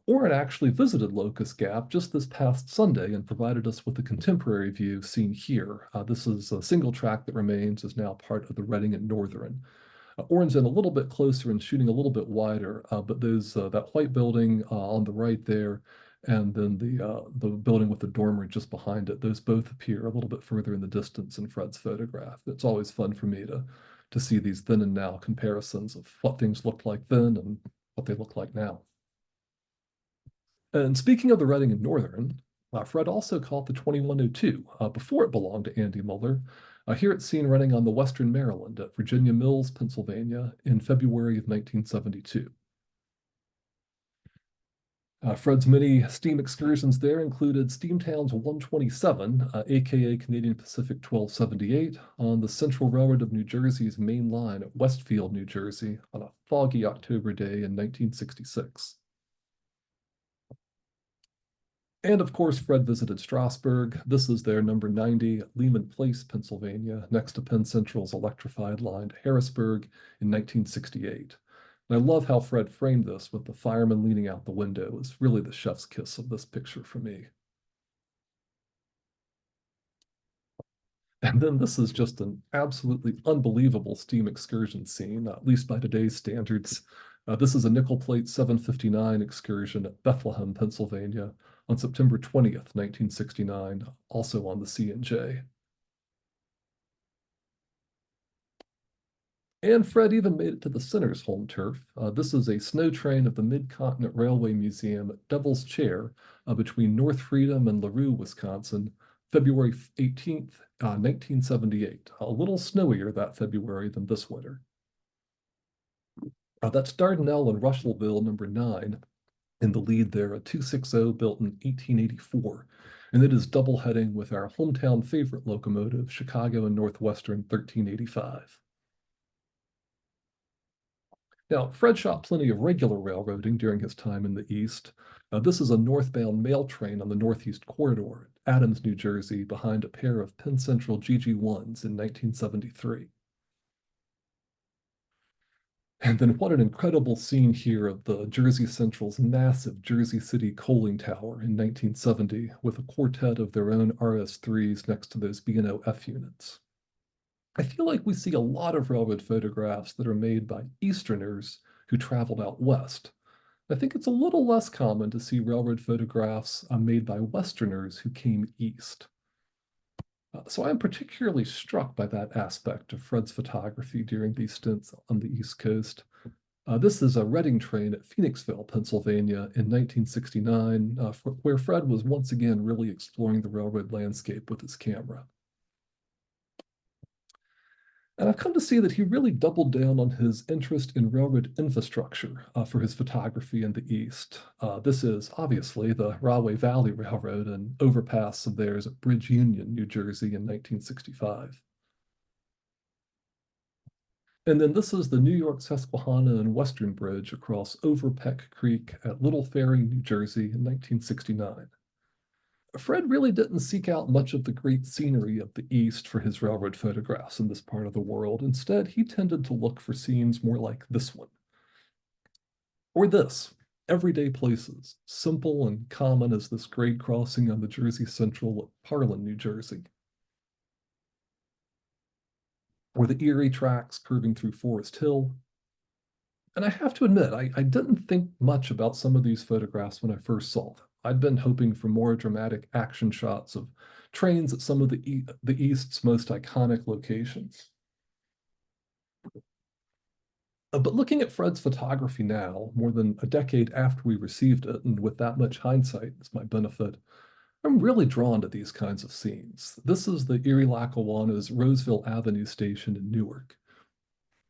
Orrin actually visited Locust Gap just this past Sunday and provided us with a contemporary view seen here. This is a single track that remains, is now part of the Reading and Northern. Orrin's in a little bit closer and shooting a little bit wider, but there's that white building on the right there, and then the building with the dormer just behind it. Those both appear a little bit further in the distance in Fred's photograph. It's always fun for me to see these then and now comparisons of what things looked like then and what they look like now. And speaking of the Reading and Northern, Fred also caught the 2102 before it belonged to Andy Muller. Here it's seen running on the Western Maryland at Virginia Mills, Pennsylvania in February of 1972. Fred's many steam excursions there included Steamtown's 127, aka Canadian Pacific 1278, on the Central Railroad of New Jersey's main line at Westfield, New Jersey, on a foggy October day in 1966. And of course, Fred visited Strasburg. This is their number 90, Lehman Place, Pennsylvania, next to Penn Central's electrified line to Harrisburg in 1968. And I love how Fred framed this with the fireman leaning out the window. It's really the chef's kiss of this picture for me. And then this is just an absolutely unbelievable steam excursion scene, at least by today's standards. This is a nickel plate 759 excursion at Bethlehem, Pennsylvania on September 20th, 1969, also on the C&J. And Fred even made it to the center's home turf. This is a snow train of the Mid-Continent Railway Museum at Devil's Chair between North Freedom and LaRue, Wisconsin, February 18th, 1978. A little snowier that February than this winter. That's Dardanelle and Russellville number 9 in the lead there, a 260 built in 1884. And it is double heading with our hometown favorite locomotive, Chicago and Northwestern 1385. Now, Fred shot plenty of regular railroading during his time in the East. This is a northbound mail train on the Northeast Corridor, Adams, New Jersey, behind a pair of Penn Central GG1s in 1973. And then what an incredible scene here of the Jersey Central's massive Jersey City coaling tower in 1970 with a quartet of their own RS3s next to those B&O F units. I feel like we see a lot of railroad photographs that are made by Easterners who traveled out west. I think it's a little less common to see railroad photographs made by Westerners who came east. So I'm particularly struck by that aspect of Fred's photography during these stints on the East Coast. This is a Reading train at Phoenixville, Pennsylvania in 1969, where Fred was once again really exploring the railroad landscape with his camera. And I've come to see that he really doubled down on his interest in railroad infrastructure for his photography in the East. This is obviously the Rahway Valley Railroad and overpass of theirs at Bridge Union, New Jersey in 1965. And then this is the New York Susquehanna and Western Bridge across Overpeck Creek at Little Ferry, New Jersey in 1969. Fred really didn't seek out much of the great scenery of the East for his railroad photographs in this part of the world. Instead, he tended to look for scenes more like this one. Or this, everyday places, simple and common as this grade crossing on the Jersey Central at Harlan, New Jersey. Or the Erie tracks curving through Forest Hill. And I have to admit, I didn't think much about some of these photographs when I first saw them. I'd been hoping for more dramatic action shots of trains at some of the East's most iconic locations. But looking at Fred's photography now, more than a decade after we received it, and with that much hindsight as my benefit, I'm really drawn to these kinds of scenes. This is the Erie-Lackawanna's Roseville Avenue station in Newark.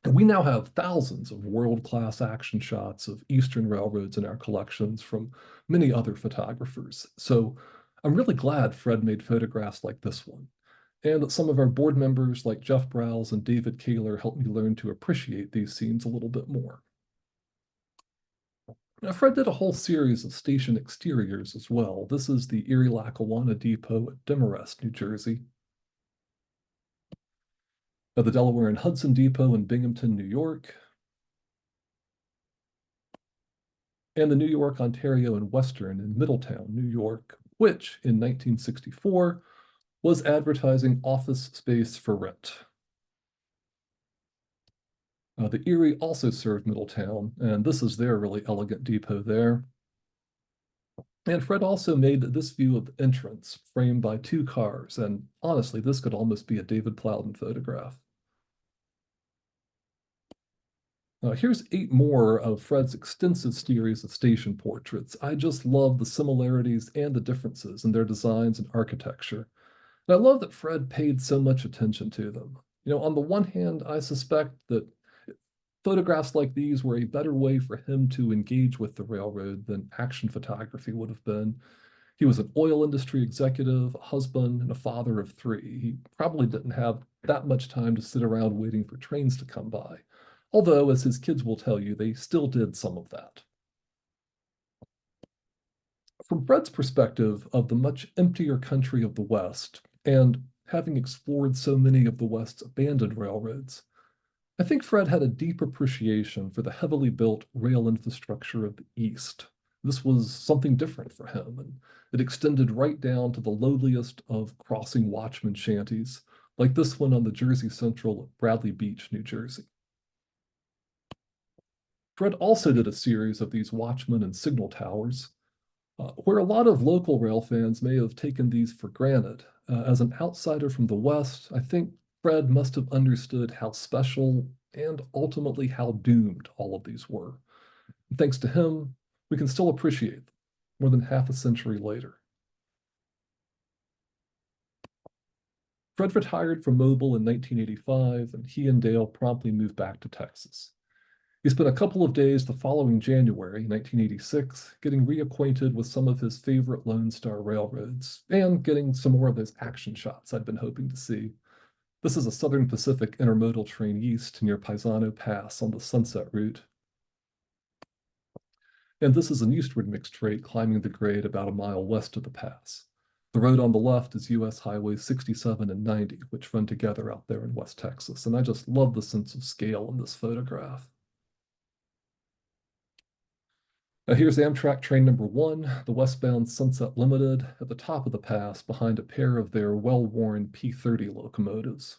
And we now have thousands of world-class action shots of Eastern railroads in our collections from many other photographers. So I'm really glad Fred made photographs like this one. And that some of our board members like Jeff Browse and David Kaler helped me learn to appreciate these scenes a little bit more. Now, Fred did a whole series of station exteriors as well. This is the Erie-Lackawanna Depot at Demarest, New Jersey. The Delaware and Hudson Depot in Binghamton, New York, and the New York, Ontario, and Western in Middletown, New York, which in 1964 was advertising office space for rent. The Erie also served Middletown, and this is their really elegant depot there. And Fred also made this view of the entrance, framed by two cars, and honestly, this could almost be a David Plowden photograph. Here's 8 more of Fred's extensive series of station portraits. I just love the similarities and the differences in their designs and architecture. And I love that Fred paid so much attention to them. You know, on the one hand, I suspect that Photographs like these were a better way for him to engage with the railroad than action photography would have been. He was an oil industry executive, a husband, and a father of three. He probably didn't have that much time to sit around waiting for trains to come by. Although, as his kids will tell you, they still did some of that. From Fred's perspective of the much emptier country of the West, and having explored so many of the West's abandoned railroads, I think Fred had a deep appreciation for the heavily built rail infrastructure of the East. This was something different for him, and it extended right down to the lowliest of crossing watchman shanties, like this one on the Jersey Central at Bradley Beach, New Jersey. Fred also did a series of these watchmen and signal towers, where a lot of local rail fans may have taken these for granted. As an outsider from the West, I think Fred must have understood how special and ultimately how doomed all of these were. And thanks to him, we can still appreciate them more than half a century later. Fred retired from Mobile in 1985, and he and Dale promptly moved back to Texas. He spent a couple of days the following January, 1986, getting reacquainted with some of his favorite Lone Star railroads and getting some more of those action shots I'd been hoping to see. This is a Southern Pacific intermodal train east near Paisano Pass on the Sunset Route. And this is an eastward mixed rate climbing the grade about a mile west of the pass. The road on the left is US Highway 67 and 90, which run together out there in West Texas. And I just love the sense of scale in this photograph. Now here's Amtrak train number 1, the westbound Sunset Limited, at the top of the pass behind a pair of their well-worn P-30 locomotives.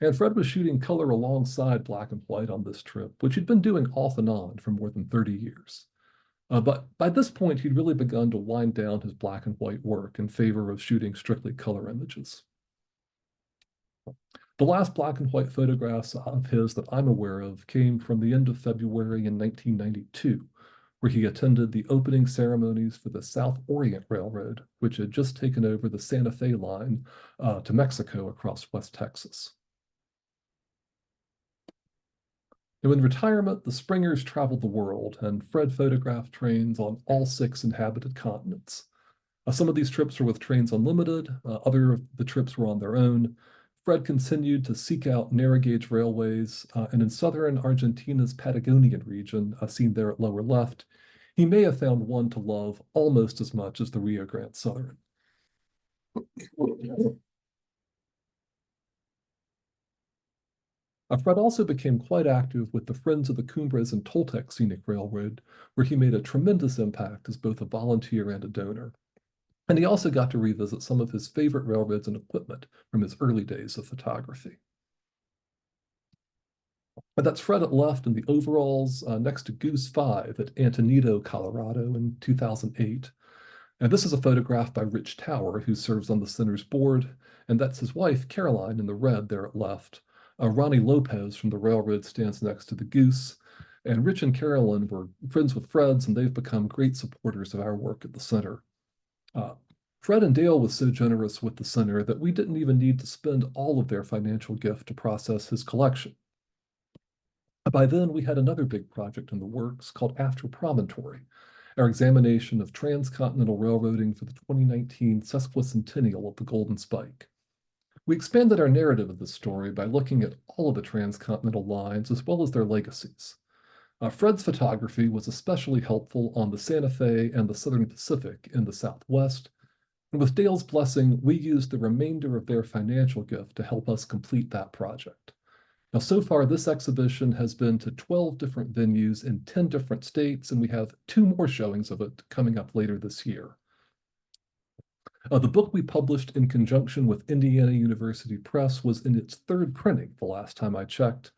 And Fred was shooting color alongside black and white on this trip, which he'd been doing off and on for more than 30 years. But by this point, he'd really begun to wind down his black and white work in favor of shooting strictly color images. The last black and white photographs of his that I'm aware of came from the end of February in 1992, where he attended the opening ceremonies for the South Orient Railroad, which had just taken over the Santa Fe line to Mexico across West Texas. Now, in retirement, the Springers traveled the world, and Fred photographed trains on all 6 inhabited continents. Some of these trips were with Trains Unlimited, other of the trips were on their own. Fred continued to seek out narrow gauge railways, and in southern Argentina's Patagonian region, seen there at lower left, he may have found one to love almost as much as the Rio Grande Southern. Fred also became quite active with the Friends of the Cumbres and Toltec Scenic Railroad, where he made a tremendous impact as both a volunteer and a donor. And he also got to revisit some of his favorite railroads and equipment from his early days of photography. But that's Fred at left in the overalls next to Goose 5 at Antonito, Colorado in 2008. And this is a photograph by Rich Tower, who serves on the center's board, and that's his wife, Caroline, in the red there at left. Ronnie Lopez from the railroad stands next to the Goose, and Rich and Caroline were friends with Fred's, and they've become great supporters of our work at the center. Fred and Dale was so generous with the center that we didn't even need to spend all of their financial gift to process his collection. By then, we had another big project in the works called After Promontory, our examination of transcontinental railroading for the 2019 sesquicentennial of the Golden Spike. We expanded our narrative of this story by looking at all of the transcontinental lines as well as their legacies. Fred's photography was especially helpful on the Santa Fe and the Southern Pacific in the Southwest, and with Dale's blessing, we used the remainder of their financial gift to help us complete that project. Now, so far, this exhibition has been to 12 different venues in 10 different states, and we have 2 more showings of it coming up later this year. The book we published in conjunction with Indiana University Press was in its 3rd printing the last time I checked.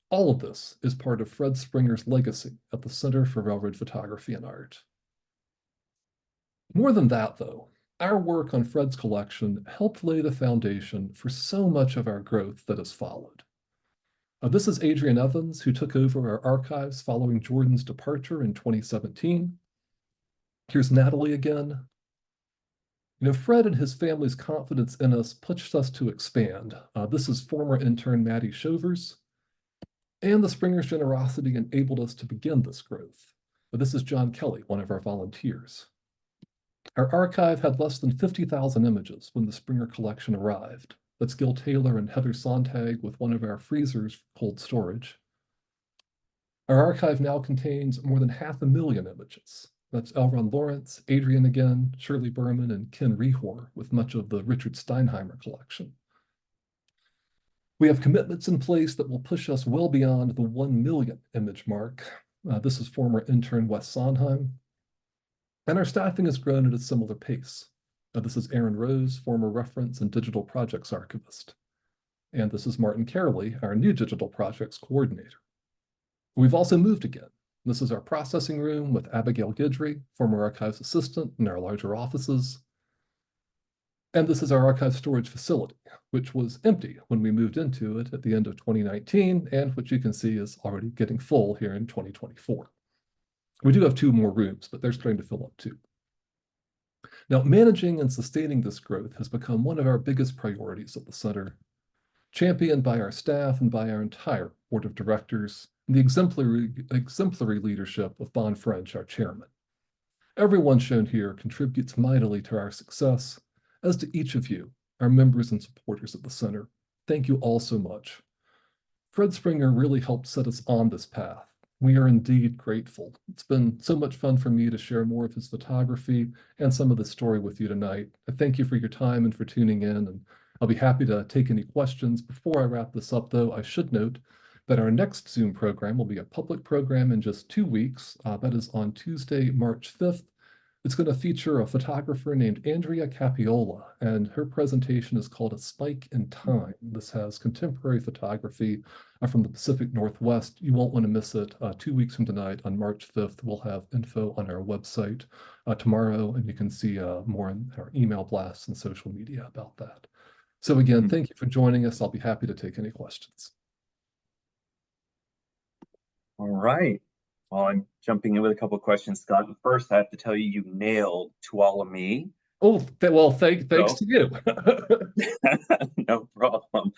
All of this is part of Fred Springer's legacy at the Center for Railroad Photography and Art. More than that, though, our work on Fred's collection helped lay the foundation for so much of our growth that has followed. This is Adrian Evans, who took over our archives following Jordan's departure in 2017. Here's Natalie again. You know, Fred and his family's confidence in us pushed us to expand. This is former intern Maddie Shovers. And the Springer's generosity enabled us to begin this growth. But this is John Kelly, one of our volunteers. Our archive had less than 50,000 images when the Springer collection arrived. That's Gil Taylor and Heather Sontag with one of our freezers for cold storage. Our archive now contains more than 500,000 images. That's L. Ron Lawrence, Adrian again, Shirley Berman, and Ken Rehor, with much of the Richard Steinheimer collection. We have commitments in place that will push us well beyond the 1 million image mark. This is former intern Wes Sondheim. And our staffing has grown at a similar pace. This is Aaron Rose, former reference and digital projects archivist. And this is Martin Carley, our new digital projects coordinator. We've also moved again. This is our processing room with Abigail Guidry, former archives assistant in our larger offices. And this is our archive storage facility, which was empty when we moved into it at the end of 2019, and which you can see is already getting full here in 2024. We do have 2 more rooms, but they're starting to fill up too. Now, managing and sustaining this growth has become one of our biggest priorities at the center, championed by our staff and by our entire board of directors, and the exemplary leadership of Bon French, our chairman. Everyone shown here contributes mightily to our success, as do each of you, our members and supporters at the center. Thank you all so much. Fred Springer really helped set us on this path. We are indeed grateful. It's been so much fun for me to share more of his photography and some of the story with you tonight. I thank you for your time and for tuning in, and I'll be happy to take any questions. Before I wrap this up, though, I should note that our next Zoom program will be a public program in just 2 weeks. That is on Tuesday, March 5th. It's going to feature a photographer named Andrea Capiola, and her presentation is called A Spike in Time. This has contemporary photography from the Pacific Northwest. You won't want to miss it. 2 weeks from tonight, on March 5th, we'll have info on our website tomorrow, and you can see more in our email blasts and social media about that. So again, thank you for joining us. I'll be happy to take any questions. All right. Well, I'm jumping in with a couple of questions, Scott. First, I have to tell you, you nailed Tuolumne. Oh, well, thanks to you. No problem.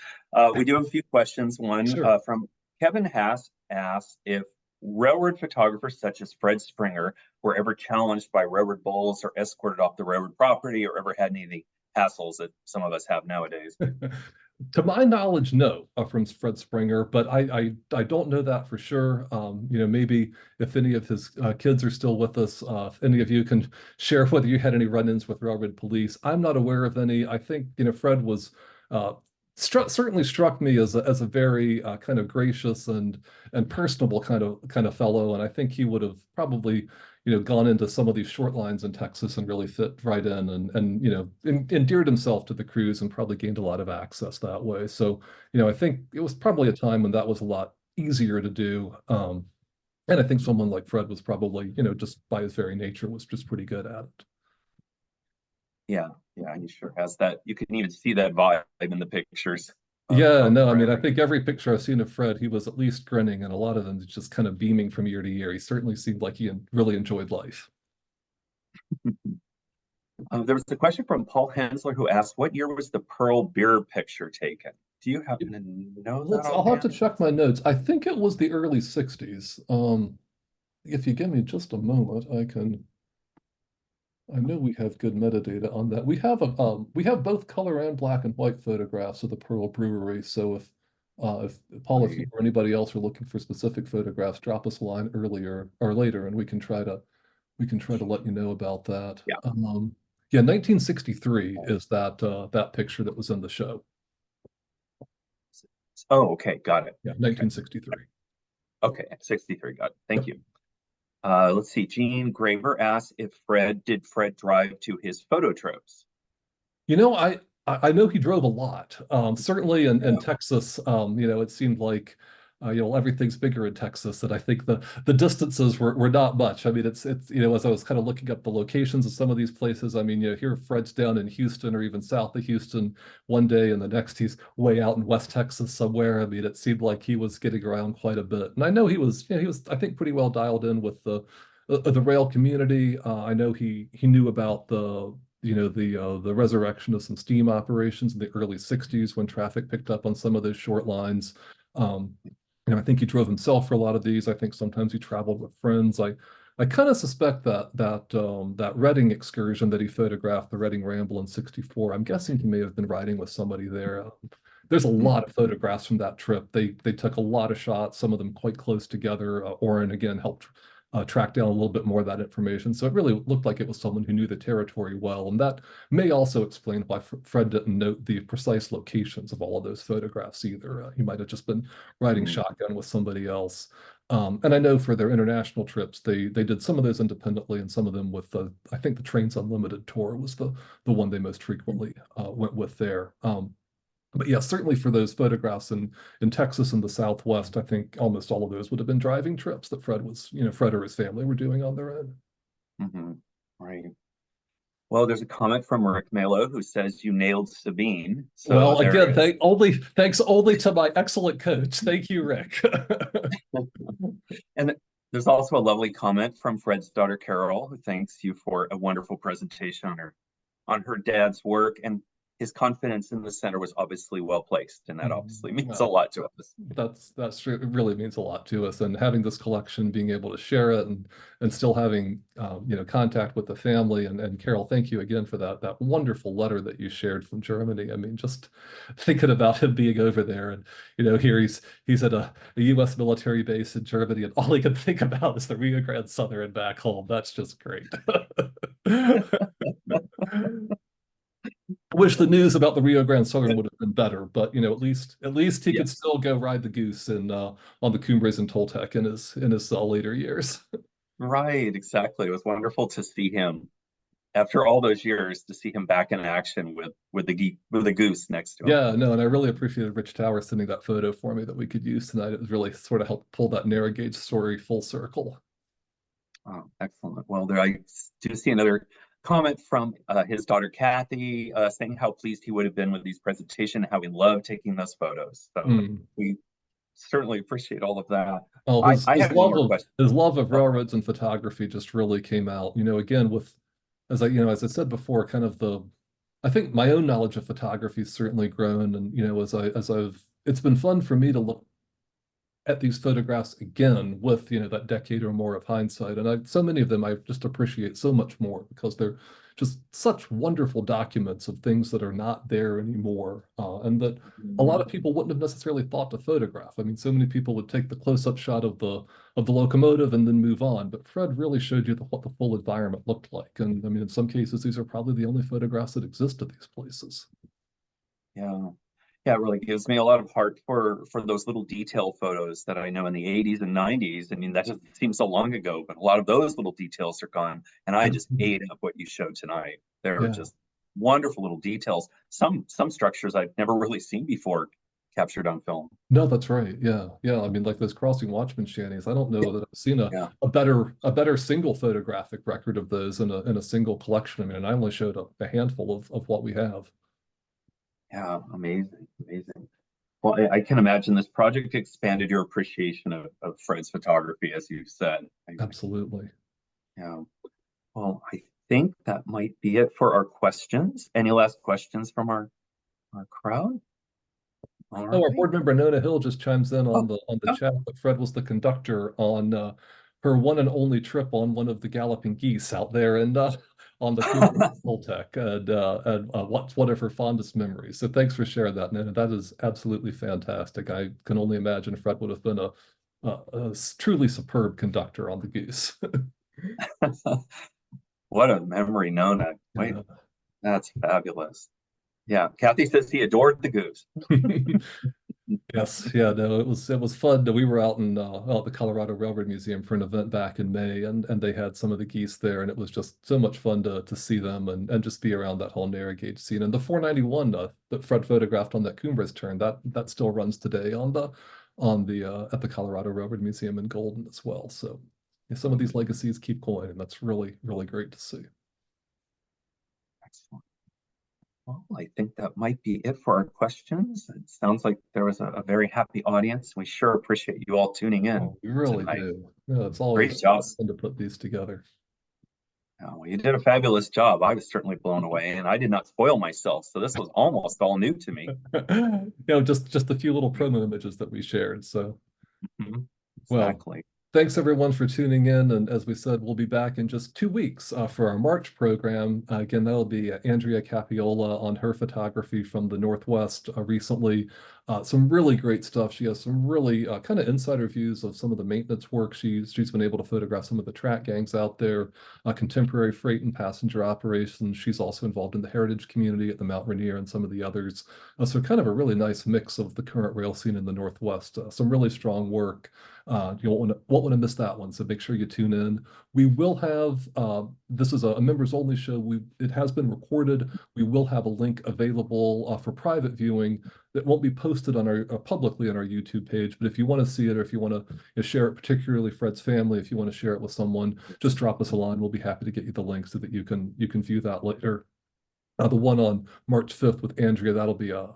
We do have a few questions. One Sure. from Kevin Haas asks if railroad photographers such as Fred Springer were ever challenged by railroad bulls or escorted off the railroad property, or ever had any of the hassles that some of us have nowadays. To my knowledge, no, from Fred Springer, but I don't know that for sure. Maybe if any of his kids are still with us, if any of you can share whether you had any run-ins with railroad police. I'm not aware of any. I think Fred was certainly struck me as a very kind of gracious and personable kind of fellow, and I think he would have probably gone into some of these short lines in Texas and really fit right in and endeared himself to the crews and probably gained a lot of access that way. So, I think it was probably a time when that was a lot easier to do. And I think someone like Fred was probably, just by his very nature, was just pretty good at it. Yeah, he sure has that. You can even see that vibe in the pictures. Yeah, no, I mean, I think every picture I've seen of Fred, he was at least grinning, and a lot of them just kind of beaming from year to year. He certainly seemed like he really enjoyed life. There was a question from Paul Hensler who asked, "What year was the Pearl Beer picture taken?" Do you happen to know that I'll have to offhand? check my notes. I think it was the early 60s. If you give me just a moment, I know we have good metadata on that. We have both color and black and white photographs of the Pearl Brewery. So if Paul, if you or anybody else are looking for specific photographs, drop us a line earlier or later, and we can try to let you know about that. Yeah. Yeah, 1963 is that picture that was in the show. Oh, okay, got it. Yeah, 1963. Okay, 63, got it. Thank you. Let's see. Gene Graver asks if did Fred drive to his photo tropes? I know he drove a lot. Certainly in Texas, it seemed like everything's bigger in Texas, and I think the distances were not much. I mean, it's as I was kind of looking up the locations of some of these places, I mean, here Fred's down in Houston or even south of Houston one day, and the next he's way out in West Texas somewhere. I mean, it seemed like he was getting around quite a bit, and I know he was I think pretty well dialed in with the rail community. I know he knew about the resurrection of some steam operations in the early 60s when traffic picked up on some of those short lines. And I think he drove himself for a lot of these. I think sometimes he traveled with friends. I kind of suspect that Reading excursion that he photographed, the Reading Ramble in '64. I'm guessing he may have been riding with somebody there. There's a lot of photographs from that trip. They took a lot of shots, some of them quite close together. Oren again helped track down a little bit more of that information. So it really looked like it was someone who knew the territory well, and that may also explain why Fred didn't note the precise locations of all of those photographs either. He might have just been riding Mhm. shotgun with somebody else. And I know for their international trips, they did some of those independently and some of them with the, I think the Trains Unlimited tour was the one they most frequently went with there. But yeah, certainly for those photographs in Texas and the Southwest, I think almost all of those would have been driving trips that Fred or his family were doing on their own. Mhm. Right. Well, there's a comment from Rick Melo who says you nailed Sabine. So Well, there again, is. thanks only to my excellent coach. Thank you, Rick. And there's also a lovely comment from Fred's daughter Carol, who thanks you for a wonderful presentation on her dad's work. And his confidence in the center was obviously well placed, and that obviously means a Well, lot to us. that's true. It really means a lot to us, and having this collection, being able to share it, and still having contact with the family. And Carol, thank you again for that wonderful letter that you shared from Germany. I mean, just thinking about him being over there, and here he's at a U.S. military base in Germany, and all he can think about is the Rio Grande Southern and back home. That's just great. I wish the news about the Rio Grande Southern would have been better, but at least he could Yes, still go ride the goose in on the Cumbres and Toltec in his later years. right, exactly. It was wonderful to see him after all those years to see him back in action with the goose next to him. Yeah, no, and I really appreciated Rich Tower sending that photo for me that we could use tonight. It was really sort of helped pull that narrow gauge story full circle. Oh, excellent. Well, there I do see another comment from his daughter Kathy saying how pleased he would have been with these presentation, how he loved taking those photos. So Mm. we certainly appreciate all of that. Oh, his I his have one love more of question. his love of Oh, railroads and photography just really came out. Again with as I said before, kind of I think my own knowledge of photography has certainly grown, and as I've it's been fun for me to look at these photographs again with that decade or more of hindsight, and so many of them I just appreciate so much more because they're just such wonderful documents of things that are not there anymore, and that a lot of mhm. people wouldn't have necessarily thought to photograph. I mean, so many people would take the close-up shot of the locomotive and then move on, but Fred really showed you what the full environment looked like, and I mean, in some cases, these are probably the only photographs that exist of these places. Yeah. Yeah, it really gives me a lot of heart for those little detail photos that I know in the 80s and 90s. I mean, that just seems so long ago, but a lot of those little details are gone. And I just ate up what you showed tonight. They're Yeah. just wonderful little details. Some structures I've never really seen before captured on film. No, that's right. Yeah. Yeah. I mean, like those crossing watchman shanties, I don't know that I've seen a, Yeah, a better a better single photographic record of those in a single collection. I mean, and I only showed a handful of what we have. yeah, amazing, amazing. Well, I can imagine this project expanded your appreciation of Fred's photography, as you said. Absolutely. Yeah. Well, I think that might be it for our questions. Any last questions from our crowd? All Oh, our right. board member Nona Hill just chimes in Oh, on the oh. chat that Fred was the conductor on her one and only trip on one of the galloping geese out there and on the Cooper Tech, and what's one of her fondest memories. So thanks for sharing that, Nona. That is absolutely fantastic. I can only imagine Fred would have been a truly superb conductor on the goose. What a memory, Nona. Wait, Yeah. that's fabulous. Yeah, Kathy says he adored the goose. Yes, yeah, no, it was fun. We were out at the Colorado Railroad Museum for an event back in May, and they had some of the geese there, and it was just so much fun to see them and just be around that whole narrow gauge scene. And the 491 that Fred photographed on that Cumbres turn that still runs today on the at the Colorado Railroad Museum in Golden as well. So yeah, some of these legacies keep going, and that's really really great to see. Excellent. Well, I think that might be it for our questions. It sounds like there was a very happy audience. We sure appreciate you all tuning in Oh, we really tonight. do. Yeah, it's Great always job. fun to put these together. Well, you did a fabulous job. I was certainly blown away, and I did not spoil myself, so this was almost all new to me. Just a few little promo images that we shared. So Mhm. Well, Exactly. thanks everyone for tuning in. And as we said, we'll be back in just 2 weeks for our March program. Again, that'll be Andrea Capiola on her photography from the Northwest recently. Some really great stuff. She has some really kind of insider views of some of the maintenance work. She's been able to photograph some of the track gangs out there, contemporary freight and passenger operations. She's also involved in the heritage community at the Mount Rainier and some of the others. So kind of a really nice mix of the current rail scene in the Northwest. Some really strong work. You won't want to miss that one. So make sure you tune in. We will have this is a members only show. It has been recorded. We will have a link available for private viewing that won't be posted on our publicly on our YouTube page. But if you want to see it, or if you want to share it, particularly Fred's family, if you want to share it with someone, just drop us a line. We'll be happy to get you the link so that you can view that later. The one on March 5th with Andrea, that'll be a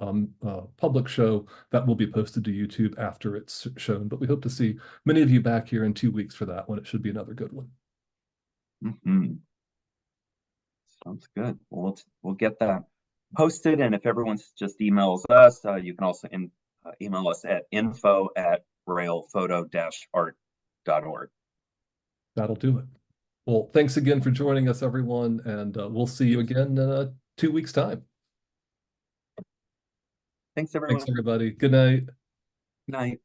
public show that will be posted to YouTube after it's shown. But we hope to see many of you back here in 2 weeks for that one. It should be another good one. Mhm. Sounds good. Well, we'll get that posted, and if everyone's just emails us, you can also email us at info@railphoto-art.org. That'll do it. Well, thanks again for joining us, everyone, and we'll see you again in 2 weeks' time. Thanks, Thanks, everyone. everybody. Good night. Night.